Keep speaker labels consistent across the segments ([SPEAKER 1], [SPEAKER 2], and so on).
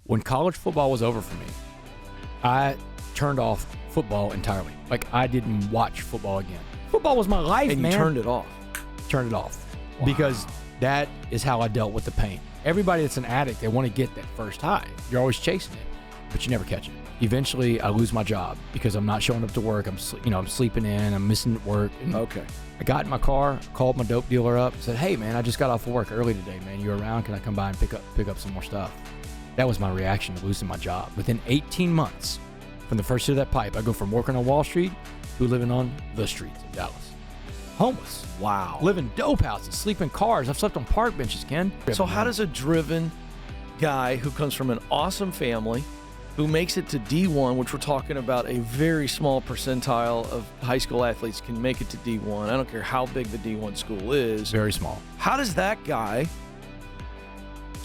[SPEAKER 1] When college football was over for me, I turned off football entirely. Like, I didn't watch football again. Football was my life,
[SPEAKER 2] and
[SPEAKER 1] man.
[SPEAKER 2] you turned it off.
[SPEAKER 1] Turned it off.
[SPEAKER 2] Wow.
[SPEAKER 1] Because that is how I dealt with the pain. Everybody that's an addict, they want to get that first high. You're always chasing it, but you never catch it. Eventually, I lose my job because I'm not showing up to work. I'm sleeping in. I'm missing work. And
[SPEAKER 2] Okay.
[SPEAKER 1] I got in my car, called my dope dealer up, said, "Hey, man, I just got off of work early today, man. You around? Can I come by and pick up some more stuff?" That was my reaction to losing my job. Within 18 months, from the first hit of that pipe, I go from working on Wall Street to living on the streets of Dallas. Homeless.
[SPEAKER 2] Wow.
[SPEAKER 1] Live in dope houses, sleep in cars. I've slept on park benches, Ken.
[SPEAKER 2] So how does a driven guy who comes from an awesome family, who makes it to D1, which we're talking about a very small percentile of high school athletes can make it to D1. I don't care how big the D1 school is.
[SPEAKER 1] Very small.
[SPEAKER 2] How does that guy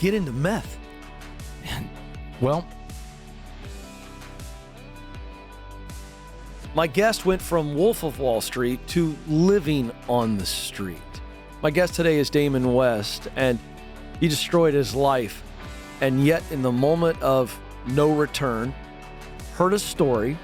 [SPEAKER 2] get into meth?
[SPEAKER 1] Well,
[SPEAKER 2] my guest went from Wolf of Wall Street to living on the street. My guest today is Damon West, and he destroyed his life. And yet, in the moment of no return, heard a story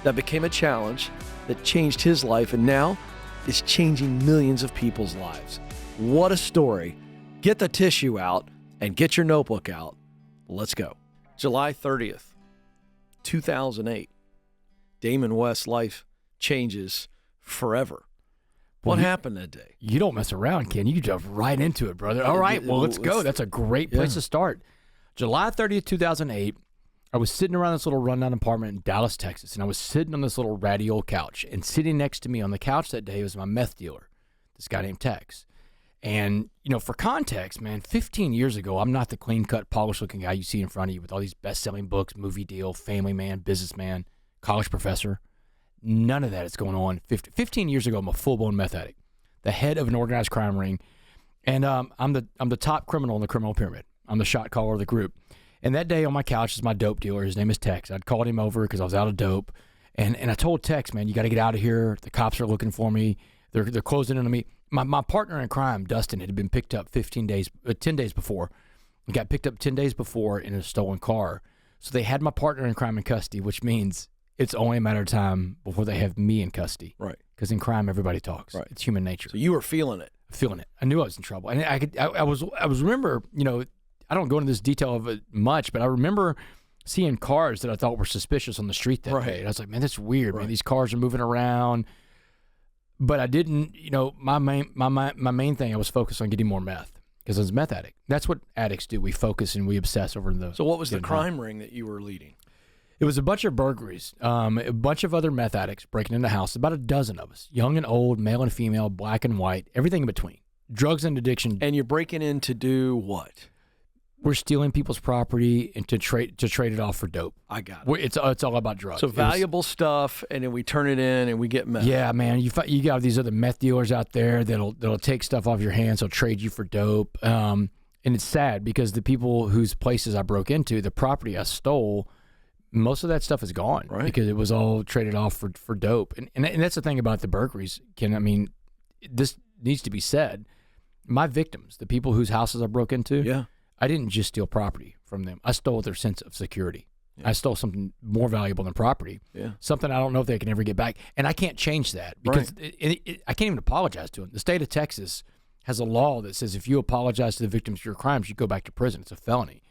[SPEAKER 2] that became a challenge that changed his life, and now is changing millions of people's lives. What a story. Get the tissue out and get your notebook out. Let's go. July 30th, 2008. Damon West's life changes forever. What happened that day?
[SPEAKER 1] You don't mess around, Ken. You jump right into it, brother. All right, well, let's go. That's a great place to start. July 30th, 2008, I was sitting around this little rundown apartment in Dallas, Texas, and I was sitting on this little ratty old couch. And sitting next to me on the couch that day was my meth dealer, this guy named Tex. And, for context, man, 15 years ago, I'm not the clean-cut, polished-looking guy you see in front of you with all these best-selling books, movie deal, family man, businessman, college professor. None of that is going on. 15 years ago, I'm a full-blown meth addict, the head of an organized crime ring, and I'm the top criminal in the criminal pyramid. I'm the shot caller of the group. And that day on my couch is my dope dealer. His name is Tex. I'd called him over because I was out of dope, and I told Tex, man, you got to get out of here. The cops are looking for me. They're closing in on me. My partner in crime, Dustin, had been picked up 10 days before. He got picked up 10 days before in a stolen car. So they had my partner in crime in custody, which means it's only a matter of time before they have me in custody.
[SPEAKER 2] Right.
[SPEAKER 1] Because in crime, everybody talks.
[SPEAKER 2] Right.
[SPEAKER 1] It's human nature.
[SPEAKER 2] So you were feeling it.
[SPEAKER 1] Feeling it. I knew I was in trouble. And I was remember, I don't go into this detail of it much, but I remember seeing cars that I thought were suspicious on the street that day. And I was like, man, that's weird, man. These cars are moving around. But I didn't, my main thing, I was focused on getting more meth because I was a meth addict. That's what addicts do. We focus and we obsess over the.
[SPEAKER 2] So what was the crime ring that you were leading?
[SPEAKER 1] It was a bunch of burglaries, a bunch of other meth addicts breaking into houses, about a dozen of us, young and old, male and female, black and white, everything in between. Drugs and addiction.
[SPEAKER 2] And you're breaking in to do what?
[SPEAKER 1] We're stealing people's property and to trade it off for dope.
[SPEAKER 2] I got it.
[SPEAKER 1] It's all about drugs.
[SPEAKER 2] So valuable stuff, and then we turn it in and we get meth.
[SPEAKER 1] Yeah, man. You got these other meth dealers out there that'll take stuff off your hands. They'll trade you for dope. And it's sad because the people whose places I broke into, the property I stole, most of that stuff is gone because it was all traded off for dope. And that's the thing about the burglaries, Ken. I mean, this needs to be said. My victims, the people whose houses I broke into, I didn't just steal property from them. I stole their sense of security. Yeah. I stole something more valuable than property, something I don't know if they can ever get back. And I can't change that because I can't even apologize to them. The state of Texas has a law that says if you apologize to the victims of your crimes, you go back to prison. It's a felony.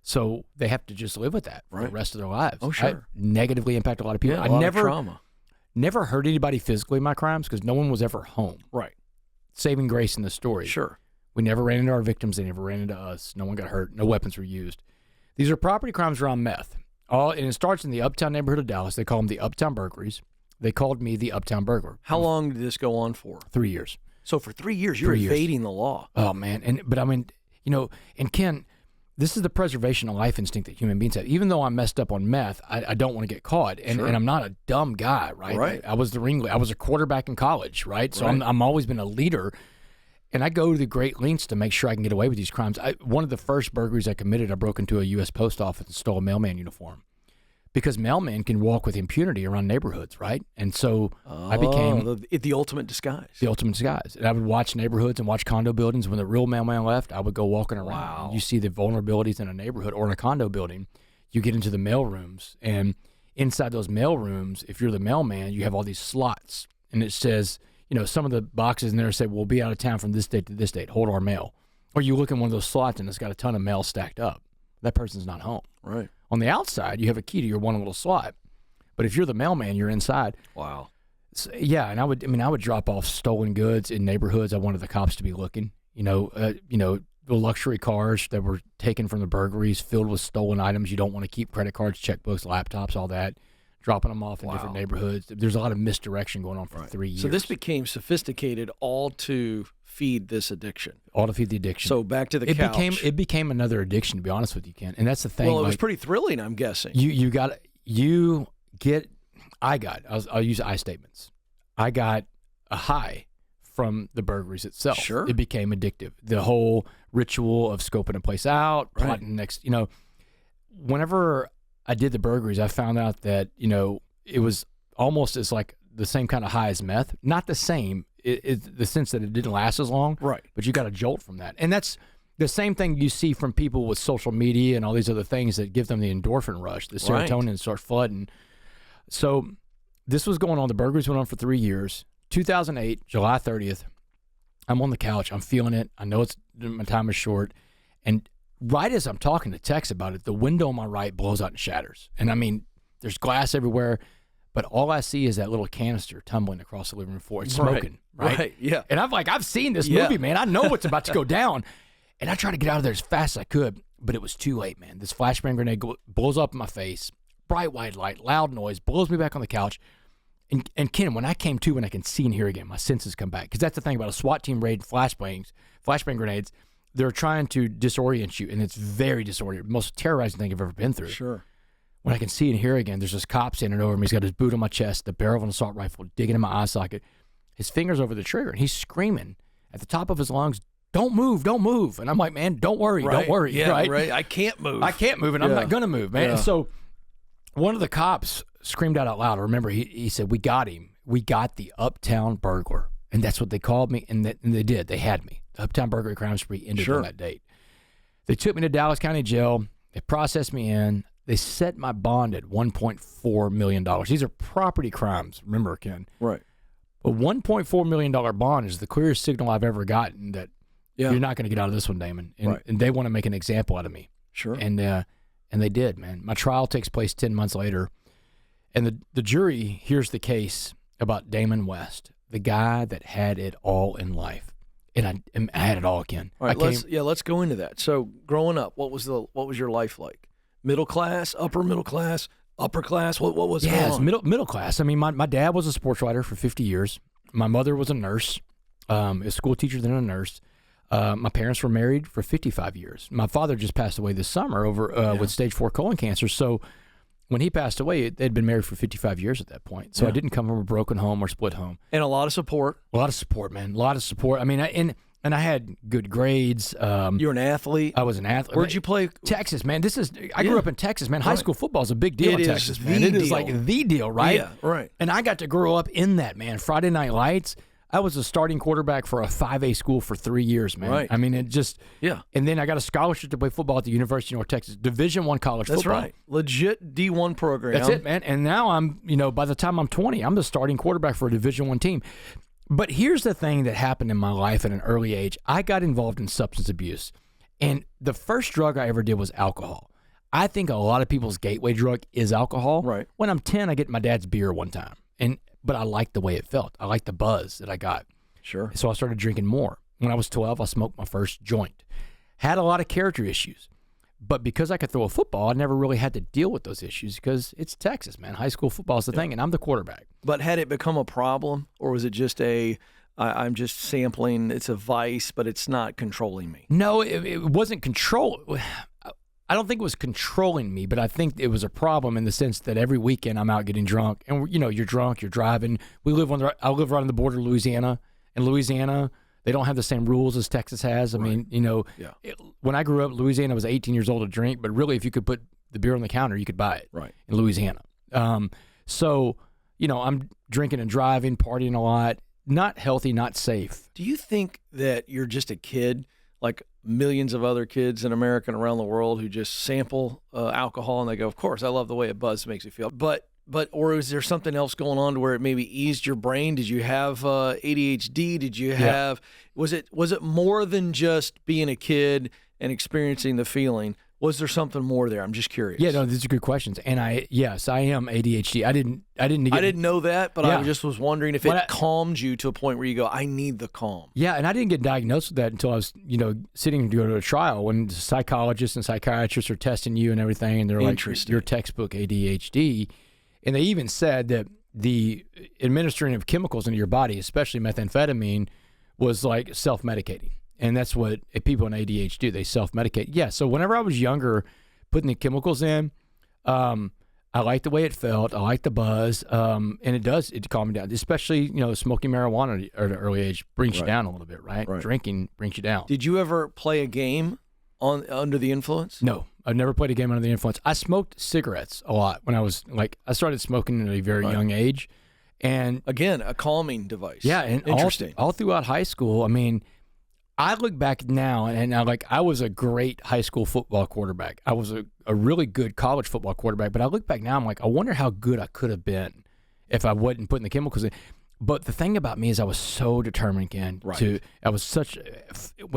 [SPEAKER 1] So they have to just live with that for the rest of their lives.
[SPEAKER 2] Oh, sure.
[SPEAKER 1] I negatively impact a lot of people.
[SPEAKER 2] Yeah, a lot of trauma.
[SPEAKER 1] Never hurt anybody physically in my crimes because no one was ever home.
[SPEAKER 2] Right.
[SPEAKER 1] Saving grace in the story.
[SPEAKER 2] Sure.
[SPEAKER 1] We never ran into our victims. They never ran into us. No one got hurt. No weapons were used. These are property crimes around meth. And it starts in the Uptown neighborhood of Dallas. They call them the Uptown Burglaries. They called me the Uptown Burglar.
[SPEAKER 2] How long did this go on for?
[SPEAKER 1] 3 years.
[SPEAKER 2] So for 3 years, you're evading the law.
[SPEAKER 1] Oh, man. But I mean, and Ken, this is the preservation of life instinct that human beings have. Even though I'm messed up on meth, I don't want to get caught. And I'm not a dumb guy, right?
[SPEAKER 2] Right.
[SPEAKER 1] I was the ringleader. I was a quarterback in college, right? So I'm always been a leader. And I go to the great lengths to make sure I can get away with these crimes. One of the first burglaries I committed, I broke into a U.S. post office and stole a mailman uniform. because mailmen can walk with impunity around neighborhoods, right? And so I became
[SPEAKER 2] the ultimate disguise.
[SPEAKER 1] The ultimate disguise. And I would watch neighborhoods and watch condo buildings. When the real mailman left, I would go walking around.
[SPEAKER 2] Wow.
[SPEAKER 1] And you see the vulnerabilities in a neighborhood or in a condo building. You get into the mail rooms, and inside those mail rooms, if you're the mailman, you have all these slots, and it says, you know, some of the boxes in there say, we'll be out of town from this date to this date. Hold our mail. Or you look in one of those slots, and it's got a ton of mail stacked up. That person's not home.
[SPEAKER 2] Right.
[SPEAKER 1] On the outside, you have a key to your one little slot. But if you're the mailman, you're inside.
[SPEAKER 2] Wow.
[SPEAKER 1] So, yeah, and I would drop off stolen goods in neighborhoods. I wanted the cops to be looking. The luxury cars that were taken from the burglaries filled with stolen items. You don't want to keep credit cards, checkbooks, laptops, all that. Dropping them off in different neighborhoods. There's a lot of misdirection going on for 3 years.
[SPEAKER 2] So this became sophisticated, all to feed this addiction.
[SPEAKER 1] All to feed the addiction.
[SPEAKER 2] So back to the couch.
[SPEAKER 1] It became another addiction, to be honest with you, Ken. And that's the thing.
[SPEAKER 2] Well, it was pretty thrilling, I'm guessing.
[SPEAKER 1] I'll use I statements. I got a high from the burglaries itself.
[SPEAKER 2] Sure.
[SPEAKER 1] It became addictive. The whole ritual of scoping a place out, plotting next, whenever I did the burglaries, I found out that, it was almost as like the same kind of high as meth. Not the same, the sense that it didn't last as long.
[SPEAKER 2] Right.
[SPEAKER 1] But you got a jolt from that. And that's the same thing you see from people with social media and all these other things that give them the endorphin rush. The serotonin starts flooding. So this was going on. The burglaries went on for 3 years. 2008, July 30th, I'm on the couch. I'm feeling it. I know my time is short. And right as I'm talking to Tex about it, the window on my right blows out and shatters. And I mean, there's glass everywhere, but all I see is that little canister tumbling across the living room floor. It's smoking, right?
[SPEAKER 2] Yeah.
[SPEAKER 1] And I've seen this movie, man. I know what's about to go down. And I tried to get out of there as fast as I could, but it was too late, man. This flashbang grenade blows up in my face. Bright white light, loud noise, blows me back on the couch. And Ken, when I came to and I can see and hear again, my senses come back. Because that's the thing about a SWAT team raid, flashbang grenades, they're trying to disorient you, and it's very disorienting. Most terrorizing thing I've ever been through.
[SPEAKER 2] Sure.
[SPEAKER 1] When I can see and hear again, there's this cop standing over me. He's got his boot on my chest, the barrel of an assault rifle digging in my eye socket. His finger's over the trigger, and he's screaming at the top of his lungs, "Don't move, don't move." And I'm like, man, don't worry, don't worry.
[SPEAKER 2] Yeah,
[SPEAKER 1] right?
[SPEAKER 2] I can't move.
[SPEAKER 1] I can't move, and I'm not going to move, man.
[SPEAKER 2] Yeah.
[SPEAKER 1] And so one of the cops screamed out loud. I remember he said, "We got him. We got the Uptown Burglar." And that's what they called me, and they did. They had me. The Uptown Burglary crime spree ended on that date. They took me to Dallas County Jail. They processed me in. They set my bond at $1.4 million. These are property crimes, remember, Ken?
[SPEAKER 2] Right.
[SPEAKER 1] A $1.4 million bond is the clearest signal I've ever gotten that you're not going to get out of this one, Damon. And they want to make an example out of me.
[SPEAKER 2] Sure.
[SPEAKER 1] And they did, man. My trial takes place 10 months later. And the jury hears the case about Damon West, the guy that had it all in life. And I had it all again.
[SPEAKER 2] All right, let's go into that. So growing up, what was your life like? Middle class, upper middle class, upper class? What was going on?
[SPEAKER 1] Middle class. I mean, my dad was a sports writer for 50 years. My mother was a nurse, a school teacher, then a nurse. My parents were married for 55 years. My father just passed away this summer with stage 4 colon cancer. So when he passed away, they'd been married for 55 years at that point. So I didn't come from a broken home or split home.
[SPEAKER 2] And a lot of support.
[SPEAKER 1] A lot of support, man. A lot of support. I mean, and I had good grades.
[SPEAKER 2] You were an athlete.
[SPEAKER 1] I was an athlete.
[SPEAKER 2] Where'd you play?
[SPEAKER 1] Texas, man. I grew up in Texas, man. High school football is a big deal in Texas, man. It is like the deal, right?
[SPEAKER 2] Yeah, right.
[SPEAKER 1] And I got to grow up in that, man. Friday Night Lights. I was a starting quarterback for a 5A school for 3 years, man.
[SPEAKER 2] Right.
[SPEAKER 1] I mean, it just
[SPEAKER 2] yeah.
[SPEAKER 1] And then I got a scholarship to play football at the University of North Texas, Division I college football.
[SPEAKER 2] That's right. Legit D1 program.
[SPEAKER 1] That's it, man. And now by the time I'm 20, I'm the starting quarterback for a Division I team. But here's the thing that happened in my life at an early age. I got involved in substance abuse. And the first drug I ever did was alcohol. I think a lot of people's gateway drug is alcohol.
[SPEAKER 2] Right.
[SPEAKER 1] When I'm 10, I get my dad's beer one time. But I liked the way it felt. I liked the buzz that I got.
[SPEAKER 2] Sure.
[SPEAKER 1] So I started drinking more. When I was 12, I smoked my first joint. Had a lot of character issues. But because I could throw a football, I never really had to deal with those issues because it's Texas, man. High school football is the thing, and I'm the quarterback.
[SPEAKER 2] But had it become a problem, or was it just I'm just sampling, it's a vice, but it's not controlling me?
[SPEAKER 1] No, it wasn't control. I don't think it was controlling me, but I think it was a problem in the sense that every weekend I'm out getting drunk. And, you're drunk, you're driving. I live right on the border of Louisiana. In Louisiana, they don't have the same rules as Texas has. I mean, when I grew up, Louisiana was 18 years old to drink, but really if you could put the beer on the counter, you could buy it
[SPEAKER 2] Right.
[SPEAKER 1] in Louisiana. So, I'm drinking and driving, partying a lot, not healthy, not safe.
[SPEAKER 2] Do you think that you're just a kid, like millions of other kids in America and around the world who just sample alcohol and they go, of course, I love the way it makes me feel. But or is there something else going on to where it maybe eased your brain? Did you have ADHD? Did you have, was it more than just being a kid and experiencing the feeling? Was there something more there? I'm just curious.
[SPEAKER 1] Yeah, no, these are good questions. And yes, I am ADHD. I didn't
[SPEAKER 2] know that, but I just was wondering if it calmed you to a point where you go, I need the calm.
[SPEAKER 1] Yeah, and I didn't get diagnosed with that until I was, sitting to go to a trial when psychologists and psychiatrists are testing you and everything, and they're like, your textbook ADHD. And they even said that the administering of chemicals into your body, especially methamphetamine, was like self-medicating. And that's what people in ADHD do. They self-medicate. Yeah, so whenever I was younger, putting the chemicals in, I liked the way it felt. I liked the buzz. And it calmed me down. Especially, smoking marijuana at an early age brings you down a little bit, right? Drinking brings you down.
[SPEAKER 2] Did you ever play a game under the influence?
[SPEAKER 1] No, I've never played a game under the influence. I smoked cigarettes a lot when I was I started smoking at a very young age. And
[SPEAKER 2] again, a calming device.
[SPEAKER 1] Yeah, and
[SPEAKER 2] interesting.
[SPEAKER 1] All throughout high school, I mean, I look back now and I was a great high school football quarterback. I was a really good college football quarterback, but I look back now, I'm like, I wonder how good I could have been if I wasn't putting the chemicals in. But the thing about me is I was so determined, Ken. When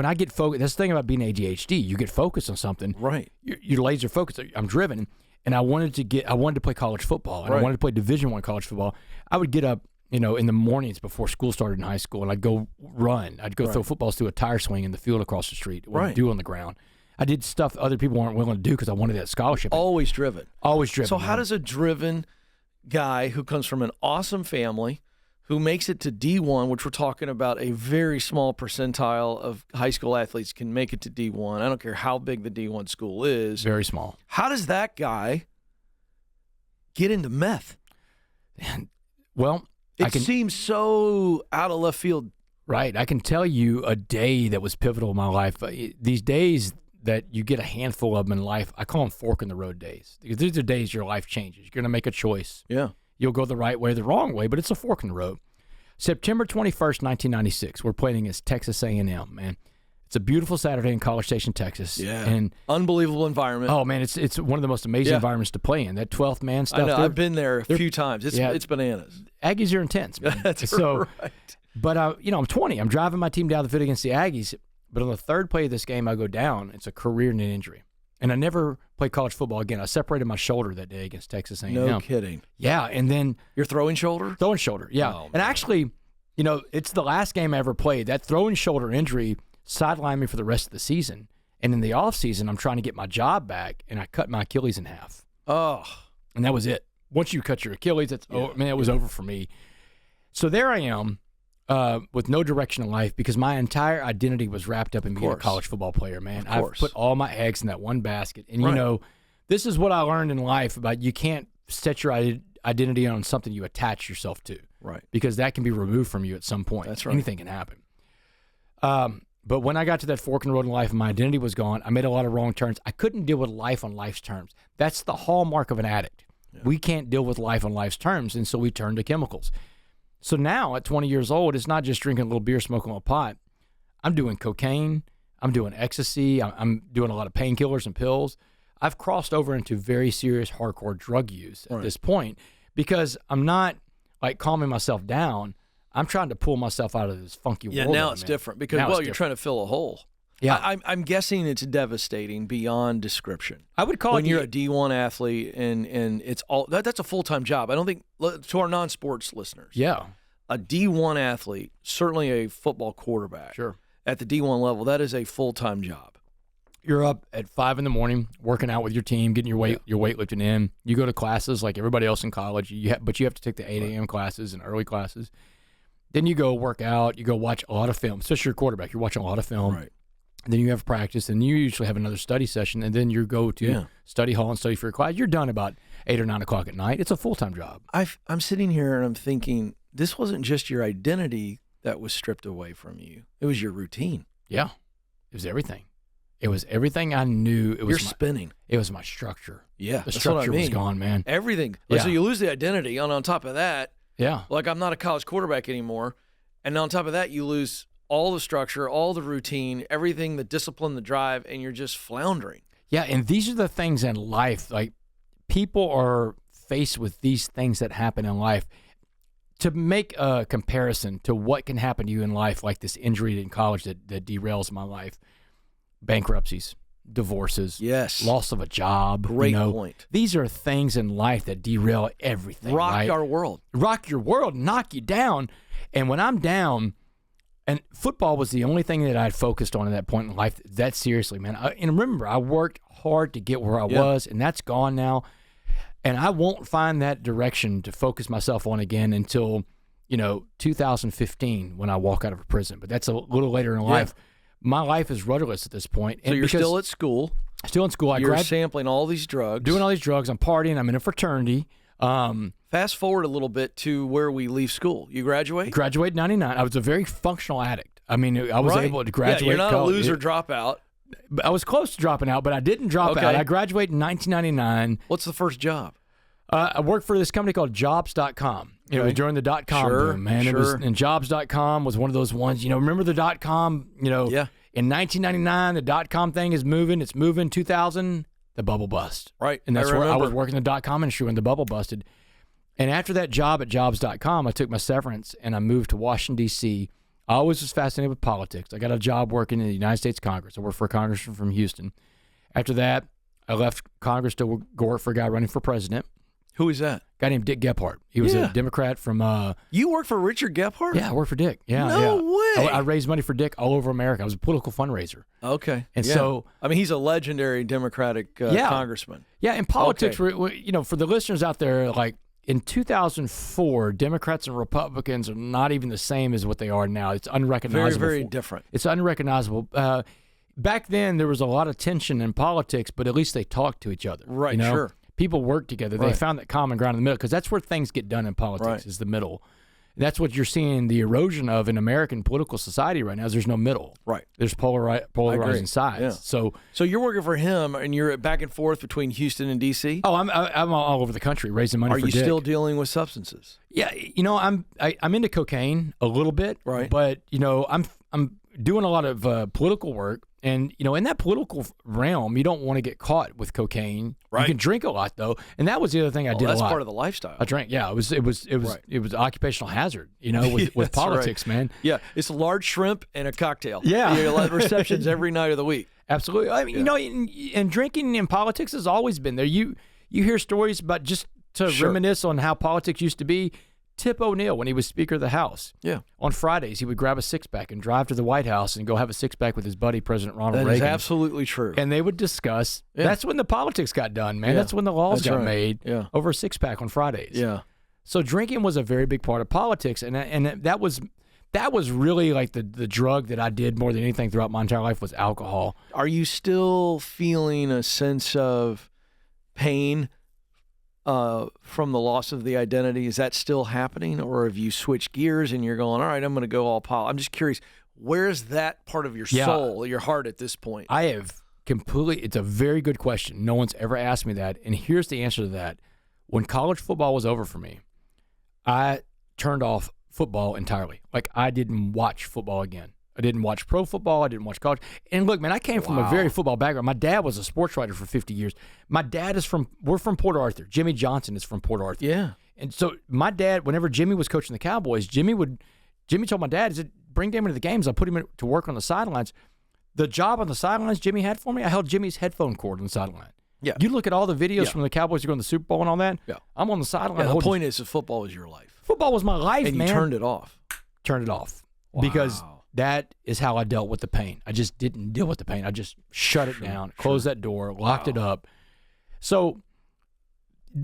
[SPEAKER 1] I get focused, that's the thing about being ADHD. You get focused on something.
[SPEAKER 2] Right.
[SPEAKER 1] You're laser focused. I'm driven, and I wanted to play college football, and I wanted to play Division I college football. I would get up, in the mornings before school started in high school, and I'd go run. I'd go throw footballs through a tire swing in the field across the street. What I'd do on the ground. I did stuff other people weren't willing to do because I wanted that scholarship.
[SPEAKER 2] Always driven.
[SPEAKER 1] Always driven.
[SPEAKER 2] So how does a driven guy who comes from an awesome family, who makes it to D1, which we're talking about a very small percentile of high school athletes can make it to D1. I don't care how big the D1 school is.
[SPEAKER 1] Very small.
[SPEAKER 2] How does that guy get into meth?
[SPEAKER 1] Well,
[SPEAKER 2] it seems so out of left field.
[SPEAKER 1] Right. I can tell you a day that was pivotal in my life. These days that you get a handful of them in life, I call them fork in the road days. Because these are days your life changes. You're going to make a choice.
[SPEAKER 2] Yeah.
[SPEAKER 1] You'll go the right way or the wrong way, but it's a fork in the road. September 21st, 1996, we're playing against Texas A&M, man. It's a beautiful Saturday in College Station, Texas.
[SPEAKER 2] Yeah.
[SPEAKER 1] And
[SPEAKER 2] unbelievable environment.
[SPEAKER 1] Oh, man, it's one of the most amazing environments to play in. That 12th man stuff.
[SPEAKER 2] I know, I've been there a few times. It's bananas.
[SPEAKER 1] Aggies are intense, man.
[SPEAKER 2] That's
[SPEAKER 1] right. But, I'm 20. I'm driving my team down the field against the Aggies. But on the third play of this game, I go down. It's a career knee injury. And I never played college football again. I separated my shoulder that day against Texas A&M.
[SPEAKER 2] No kidding.
[SPEAKER 1] Yeah, and then
[SPEAKER 2] your throwing shoulder?
[SPEAKER 1] Throwing shoulder, yeah.
[SPEAKER 2] Oh,
[SPEAKER 1] and actually, it's the last game I ever played. That throwing shoulder injury sidelined me for the rest of the season. And in the off season, I'm trying to get my job back, and I cut my Achilles in half.
[SPEAKER 2] Oh.
[SPEAKER 1] And that was it. Once you cut your Achilles, it was over for me. So there I am. With no direction in life because my entire identity was wrapped up in being a college football player, man. I've put all my eggs in that one basket. And, this is what I learned in life about you can't set your identity on something you attach yourself to.
[SPEAKER 2] Right.
[SPEAKER 1] Because that can be removed from you at some point.
[SPEAKER 2] That's right.
[SPEAKER 1] Anything can happen. But when I got to that fork in the road in life and my identity was gone, I made a lot of wrong turns. I couldn't deal with life on life's terms. That's the hallmark of an addict. Yeah. We can't deal with life on life's terms, and so we turn to chemicals. So now at 20 years old, it's not just drinking a little beer, smoking a pot. I'm doing cocaine. I'm doing ecstasy. I'm doing a lot of painkillers and pills. I've crossed over into very serious hardcore drug use at this point because I'm not like calming myself down. I'm trying to pull myself out of this funky world.
[SPEAKER 2] Yeah, now it's different because, you're trying to fill a hole. Yeah. I'm guessing it's devastating beyond description.
[SPEAKER 1] I would call
[SPEAKER 2] when you're a D1 athlete and it's all that's a full-time job. I don't think to our non-sports listeners.
[SPEAKER 1] Yeah.
[SPEAKER 2] A D1 athlete, certainly a football quarterback.
[SPEAKER 1] Sure.
[SPEAKER 2] At the D1 level, that is a full-time job.
[SPEAKER 1] You're up at 5 a.m, working out with your team, getting your weightlifting in. You go to classes like everybody else in college, but you have to take the 8 a.m. classes and early classes. Then you go work out. You go watch a lot of film. Especially your quarterback, you're watching a lot of film.
[SPEAKER 2] Right.
[SPEAKER 1] Then you have practice, and you usually have another study session, and then you go to study hall and study for your class. You're done about 8 or 9 o'clock at night. It's a full-time job.
[SPEAKER 2] I'm sitting here and I'm thinking, this wasn't just your identity that was stripped away from you. It was your routine.
[SPEAKER 1] Yeah. It was everything. It was everything I knew. It was
[SPEAKER 2] You're spinning.
[SPEAKER 1] It was my structure.
[SPEAKER 2] Yeah,
[SPEAKER 1] the
[SPEAKER 2] that's
[SPEAKER 1] structure
[SPEAKER 2] what I mean.
[SPEAKER 1] was gone, man.
[SPEAKER 2] Everything.
[SPEAKER 1] Yeah.
[SPEAKER 2] So you lose the identity, and on top of that,
[SPEAKER 1] like
[SPEAKER 2] I'm not a college quarterback anymore, and on top of that, you lose all the structure, all the routine, everything, the discipline, the drive, and you're just floundering.
[SPEAKER 1] Yeah, and these are the things in life. Like, people are faced with these things that happen in life. To make a comparison to what can happen to you in life, like this injury in college that derails my life, bankruptcies, divorces, loss of a job.
[SPEAKER 2] Great point.
[SPEAKER 1] These are things in life that derail everything.
[SPEAKER 2] Rock our world. Rock
[SPEAKER 1] your world, knock you down. And when I'm down, and football was the only thing that I had focused on at that point in life, that seriously, man. And remember, I worked hard to get where I was, and that's gone now. And I won't find that direction to focus myself on again until, 2015 when I walk out of prison. But that's a little later in life. My life is rudderless at this point.
[SPEAKER 2] So you're still at school.
[SPEAKER 1] Still in school.
[SPEAKER 2] You're sampling all these drugs.
[SPEAKER 1] Doing all these drugs. I'm partying. I'm in a fraternity.
[SPEAKER 2] Fast forward a little bit to where we leave school. You graduate?
[SPEAKER 1] Graduated in 99. I was a very functional addict. I mean, I was able to graduate.
[SPEAKER 2] Yeah, you're not a loser dropout.
[SPEAKER 1] I was close to dropping out, but I didn't drop out. I graduated in 1999.
[SPEAKER 2] What's the first job?
[SPEAKER 1] I worked for this company called Jobs.com. It was during the .com boom, man. It was, and Jobs.com was one of those ones, remember the .com, in 1999, the .com thing is moving. It's moving. 2000, the bubble bust.
[SPEAKER 2] Right.
[SPEAKER 1] And that's where I was working the .com industry when the bubble busted. And after that job at Jobs.com, I took my severance and I moved to Washington, D.C. I always was fascinated with politics. I got a job working in the United States Congress. I worked for a congressman from Houston. After that, I left Congress to go work for a guy running for president.
[SPEAKER 2] Who is that?
[SPEAKER 1] A guy named Dick Gephardt. He was a Democrat from...
[SPEAKER 2] You worked for Richard Gephardt?
[SPEAKER 1] Yeah, I worked for Dick. Yeah,
[SPEAKER 2] no way.
[SPEAKER 1] I raised money for Dick all over America. I was a political fundraiser.
[SPEAKER 2] Okay.
[SPEAKER 1] And so...
[SPEAKER 2] I mean, he's a legendary Democratic congressman.
[SPEAKER 1] Yeah, in politics, for the listeners out there, like, in 2004, Democrats and Republicans are not even the same as what they are now. It's unrecognizable.
[SPEAKER 2] Very, very different.
[SPEAKER 1] It's unrecognizable. Back then, there was a lot of tension in politics, but at least they talked to each other.
[SPEAKER 2] Right, sure.
[SPEAKER 1] People work together. They found that common ground in the middle because that's where things get done in politics is the middle. And that's what you're seeing the erosion of in American political society right now is there's no middle.
[SPEAKER 2] Right.
[SPEAKER 1] There's polarizing sides.
[SPEAKER 2] Yeah. So you're working for him and you're back and forth between Houston and D.C.?
[SPEAKER 1] Oh, I'm all over the country raising money for Dick.
[SPEAKER 2] Are you still dealing with substances?
[SPEAKER 1] Yeah, I'm into cocaine a little bit.
[SPEAKER 2] Right.
[SPEAKER 1] But, I'm doing a lot of political work. And, in that political realm, you don't want to get caught with cocaine. Right. You can drink a lot, though. And that was the other thing I did a lot.
[SPEAKER 2] That's part of the lifestyle.
[SPEAKER 1] I drank. Yeah, it was an occupational hazard, with politics, man.
[SPEAKER 2] Yeah, it's a large shrimp and a cocktail.
[SPEAKER 1] Yeah.
[SPEAKER 2] You have receptions every night of the week.
[SPEAKER 1] Absolutely. I mean, and drinking in politics has always been there. You hear stories about, just to reminisce on how politics used to be, Tip O'Neill, when he was Speaker of the House, on Fridays, he would grab a six-pack and drive to the White House and go have a six-pack with his buddy, President Ronald Reagan.
[SPEAKER 2] That is absolutely true.
[SPEAKER 1] And they would discuss. That's when the politics got done, man. That's when the laws got made over a six-pack on Fridays.
[SPEAKER 2] Yeah.
[SPEAKER 1] So drinking was a very big part of politics, and that was really like the drug that I did more than anything throughout my entire life was alcohol.
[SPEAKER 2] Are you still feeling a sense of pain from the loss of the identity? Is that still happening, or have you switched gears and you're going, all right, I'm going to go all pol? I'm just curious, where's that part of your soul, your heart at this point?
[SPEAKER 1] I have it's a very good question. No one's ever asked me that, and here's the answer to that. When college football was over for me, I turned off football entirely. Like, I didn't watch football again. I didn't watch pro football. I didn't watch college. And look, man, I came from a very football background. My dad was a sports writer for 50 years. My dad we're from Port Arthur. Jimmy Johnson is from Port Arthur.
[SPEAKER 2] Yeah.
[SPEAKER 1] And so my dad, whenever Jimmy was coaching the Cowboys, Jimmy told my dad, he said, bring Damon to the games. I'll put him to work on the sidelines. The job on the sidelines Jimmy had for me, I held Jimmy's headphone cord on the sideline.
[SPEAKER 2] Yeah.
[SPEAKER 1] You look at all the videos from the Cowboys who go to the Super Bowl and all that.
[SPEAKER 2] Yeah.
[SPEAKER 1] I'm on the sideline.
[SPEAKER 2] Yeah, the point is that football was your life.
[SPEAKER 1] Football was my life,
[SPEAKER 2] and
[SPEAKER 1] man.
[SPEAKER 2] And you turned it off.
[SPEAKER 1] Turned it off. Wow. Because that is how I dealt with the pain. I just didn't deal with the pain. I just shut it down, closed that door, locked it up. So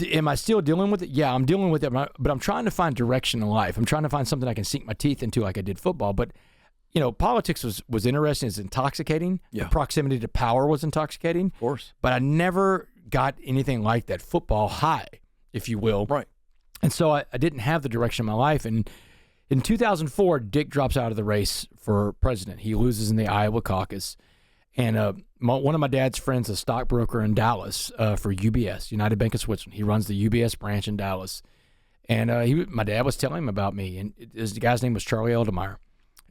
[SPEAKER 1] am I still dealing with it? Yeah, I'm dealing with it, but I'm trying to find direction in life. I'm trying to find something I can sink my teeth into like I did football. But, politics was interesting. It's intoxicating. Yeah. The proximity to power was intoxicating.
[SPEAKER 2] Of course.
[SPEAKER 1] But I never got anything like that football high, if you will.
[SPEAKER 2] Right.
[SPEAKER 1] And so I didn't have the direction of my life. And in 2004, Dick drops out of the race for president. He loses in the Iowa caucus. And one of my dad's friends, a stockbroker in Dallas for UBS, United Bank of Switzerland. He runs the UBS branch in Dallas. And my dad was telling him about me. And the guy's name was Charlie Eldemeyer.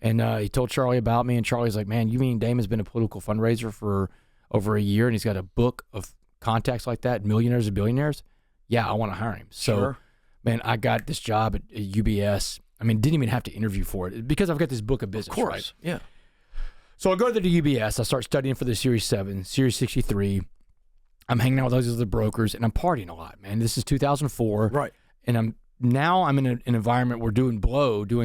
[SPEAKER 1] And he told Charlie about me. And Charlie's like, man, you mean Damon's been a political fundraiser for over a year, and he's got a book of contacts like that, millionaires and billionaires? Yeah, I want to hire him. So,
[SPEAKER 2] Sure.
[SPEAKER 1] Man, I got this job at UBS. I mean, didn't even have to interview for it because I've got this book of business,
[SPEAKER 2] Of course.
[SPEAKER 1] right?
[SPEAKER 2] Yeah.
[SPEAKER 1] So I go to the UBS. I start studying for the Series 7, Series 63. I'm hanging out with those other brokers, and I'm partying a lot, man. This is 2004.
[SPEAKER 2] Right.
[SPEAKER 1] And I'm in an environment where doing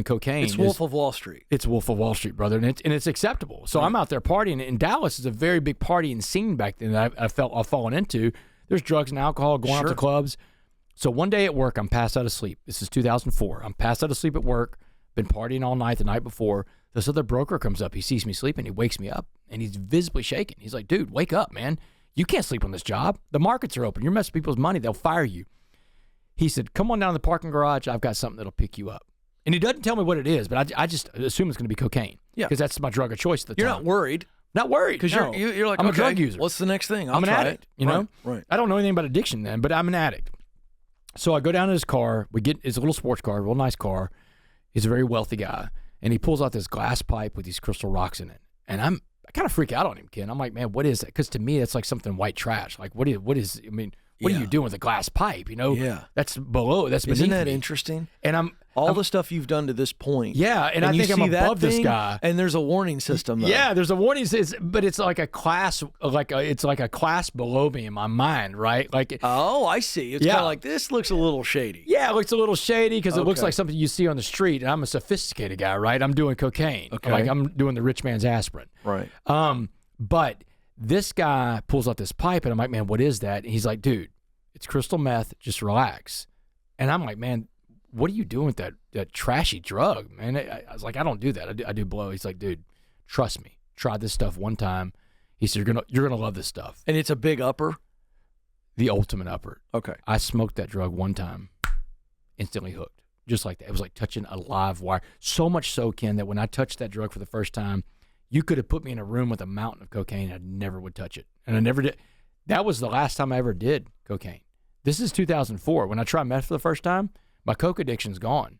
[SPEAKER 1] cocaine.
[SPEAKER 2] It's Wolf of Wall Street.
[SPEAKER 1] It's Wolf of Wall Street, brother, and it's acceptable. So I'm out there partying, and Dallas is a very big partying scene back then that I've fallen into. There's drugs and alcohol, going out to clubs. So one day at work, I'm passed out of sleep. This is 2004. I'm passed out of sleep at work, been partying all night the night before. This other broker comes up. He sees me sleeping. He wakes me up, and he's visibly shaking. He's like, dude, wake up, man. You can't sleep on this job. The markets are open. You're messing with people's money. They'll fire you. He said, come on down to the parking garage. I've got something that'll pick you up. And he doesn't tell me what it is, but I just assume it's going to be cocaine. Yeah. Because that's my drug of choice at the time.
[SPEAKER 2] You're not worried.
[SPEAKER 1] Not worried.
[SPEAKER 2] Because you're like,
[SPEAKER 1] I'm
[SPEAKER 2] okay,
[SPEAKER 1] a drug user.
[SPEAKER 2] What's the next thing?
[SPEAKER 1] I'm an addict, you know?
[SPEAKER 2] Right.
[SPEAKER 1] I don't know anything about addiction then, but I'm an addict. So I go down to his car. It's a little sports car, a real nice car. He's a very wealthy guy. And he pulls out this glass pipe with these crystal rocks in it. And I kind of freak out on him, Ken. I'm like, man, what is that? Because to me, it's like something white trash. Like, what is what are you doing with a glass pipe? You know?
[SPEAKER 2] Yeah.
[SPEAKER 1] That's below. That's beneath
[SPEAKER 2] Isn't that
[SPEAKER 1] me.
[SPEAKER 2] interesting?
[SPEAKER 1] And I'm
[SPEAKER 2] the stuff you've done to this point.
[SPEAKER 1] Yeah, and I think I'm above this guy.
[SPEAKER 2] And there's a warning system, though.
[SPEAKER 1] Yeah, there's a warning system, but it's like a class, it's like a class below me in my mind, right? Like,
[SPEAKER 2] oh, I see. It's kind of like, this looks a little shady.
[SPEAKER 1] Yeah, it looks a little shady because it looks like something you see on the street. And I'm a sophisticated guy, right? I'm doing cocaine.
[SPEAKER 2] Okay.
[SPEAKER 1] Like I'm doing the rich man's aspirin.
[SPEAKER 2] Right.
[SPEAKER 1] But this guy pulls out this pipe, and I'm like, man, what is that? And he's like, dude, it's crystal meth. Just relax. And I'm like, man, what are you doing with that trashy drug, man? I was like, I don't do that. I do blow. He's like, dude, trust me. Try this stuff one time. He said, you're gonna love this stuff.
[SPEAKER 2] And it's a big upper?
[SPEAKER 1] The ultimate upper.
[SPEAKER 2] Okay.
[SPEAKER 1] I smoked that drug one time, instantly hooked. Just like that. It was like touching a live wire. So much so, Ken, that when I touched that drug for the first time, you could have put me in a room with a mountain of cocaine. I never would touch it. And I never did. That was the last time I ever did cocaine. This is 2004. When I tried meth for the first time, my coke addiction's gone.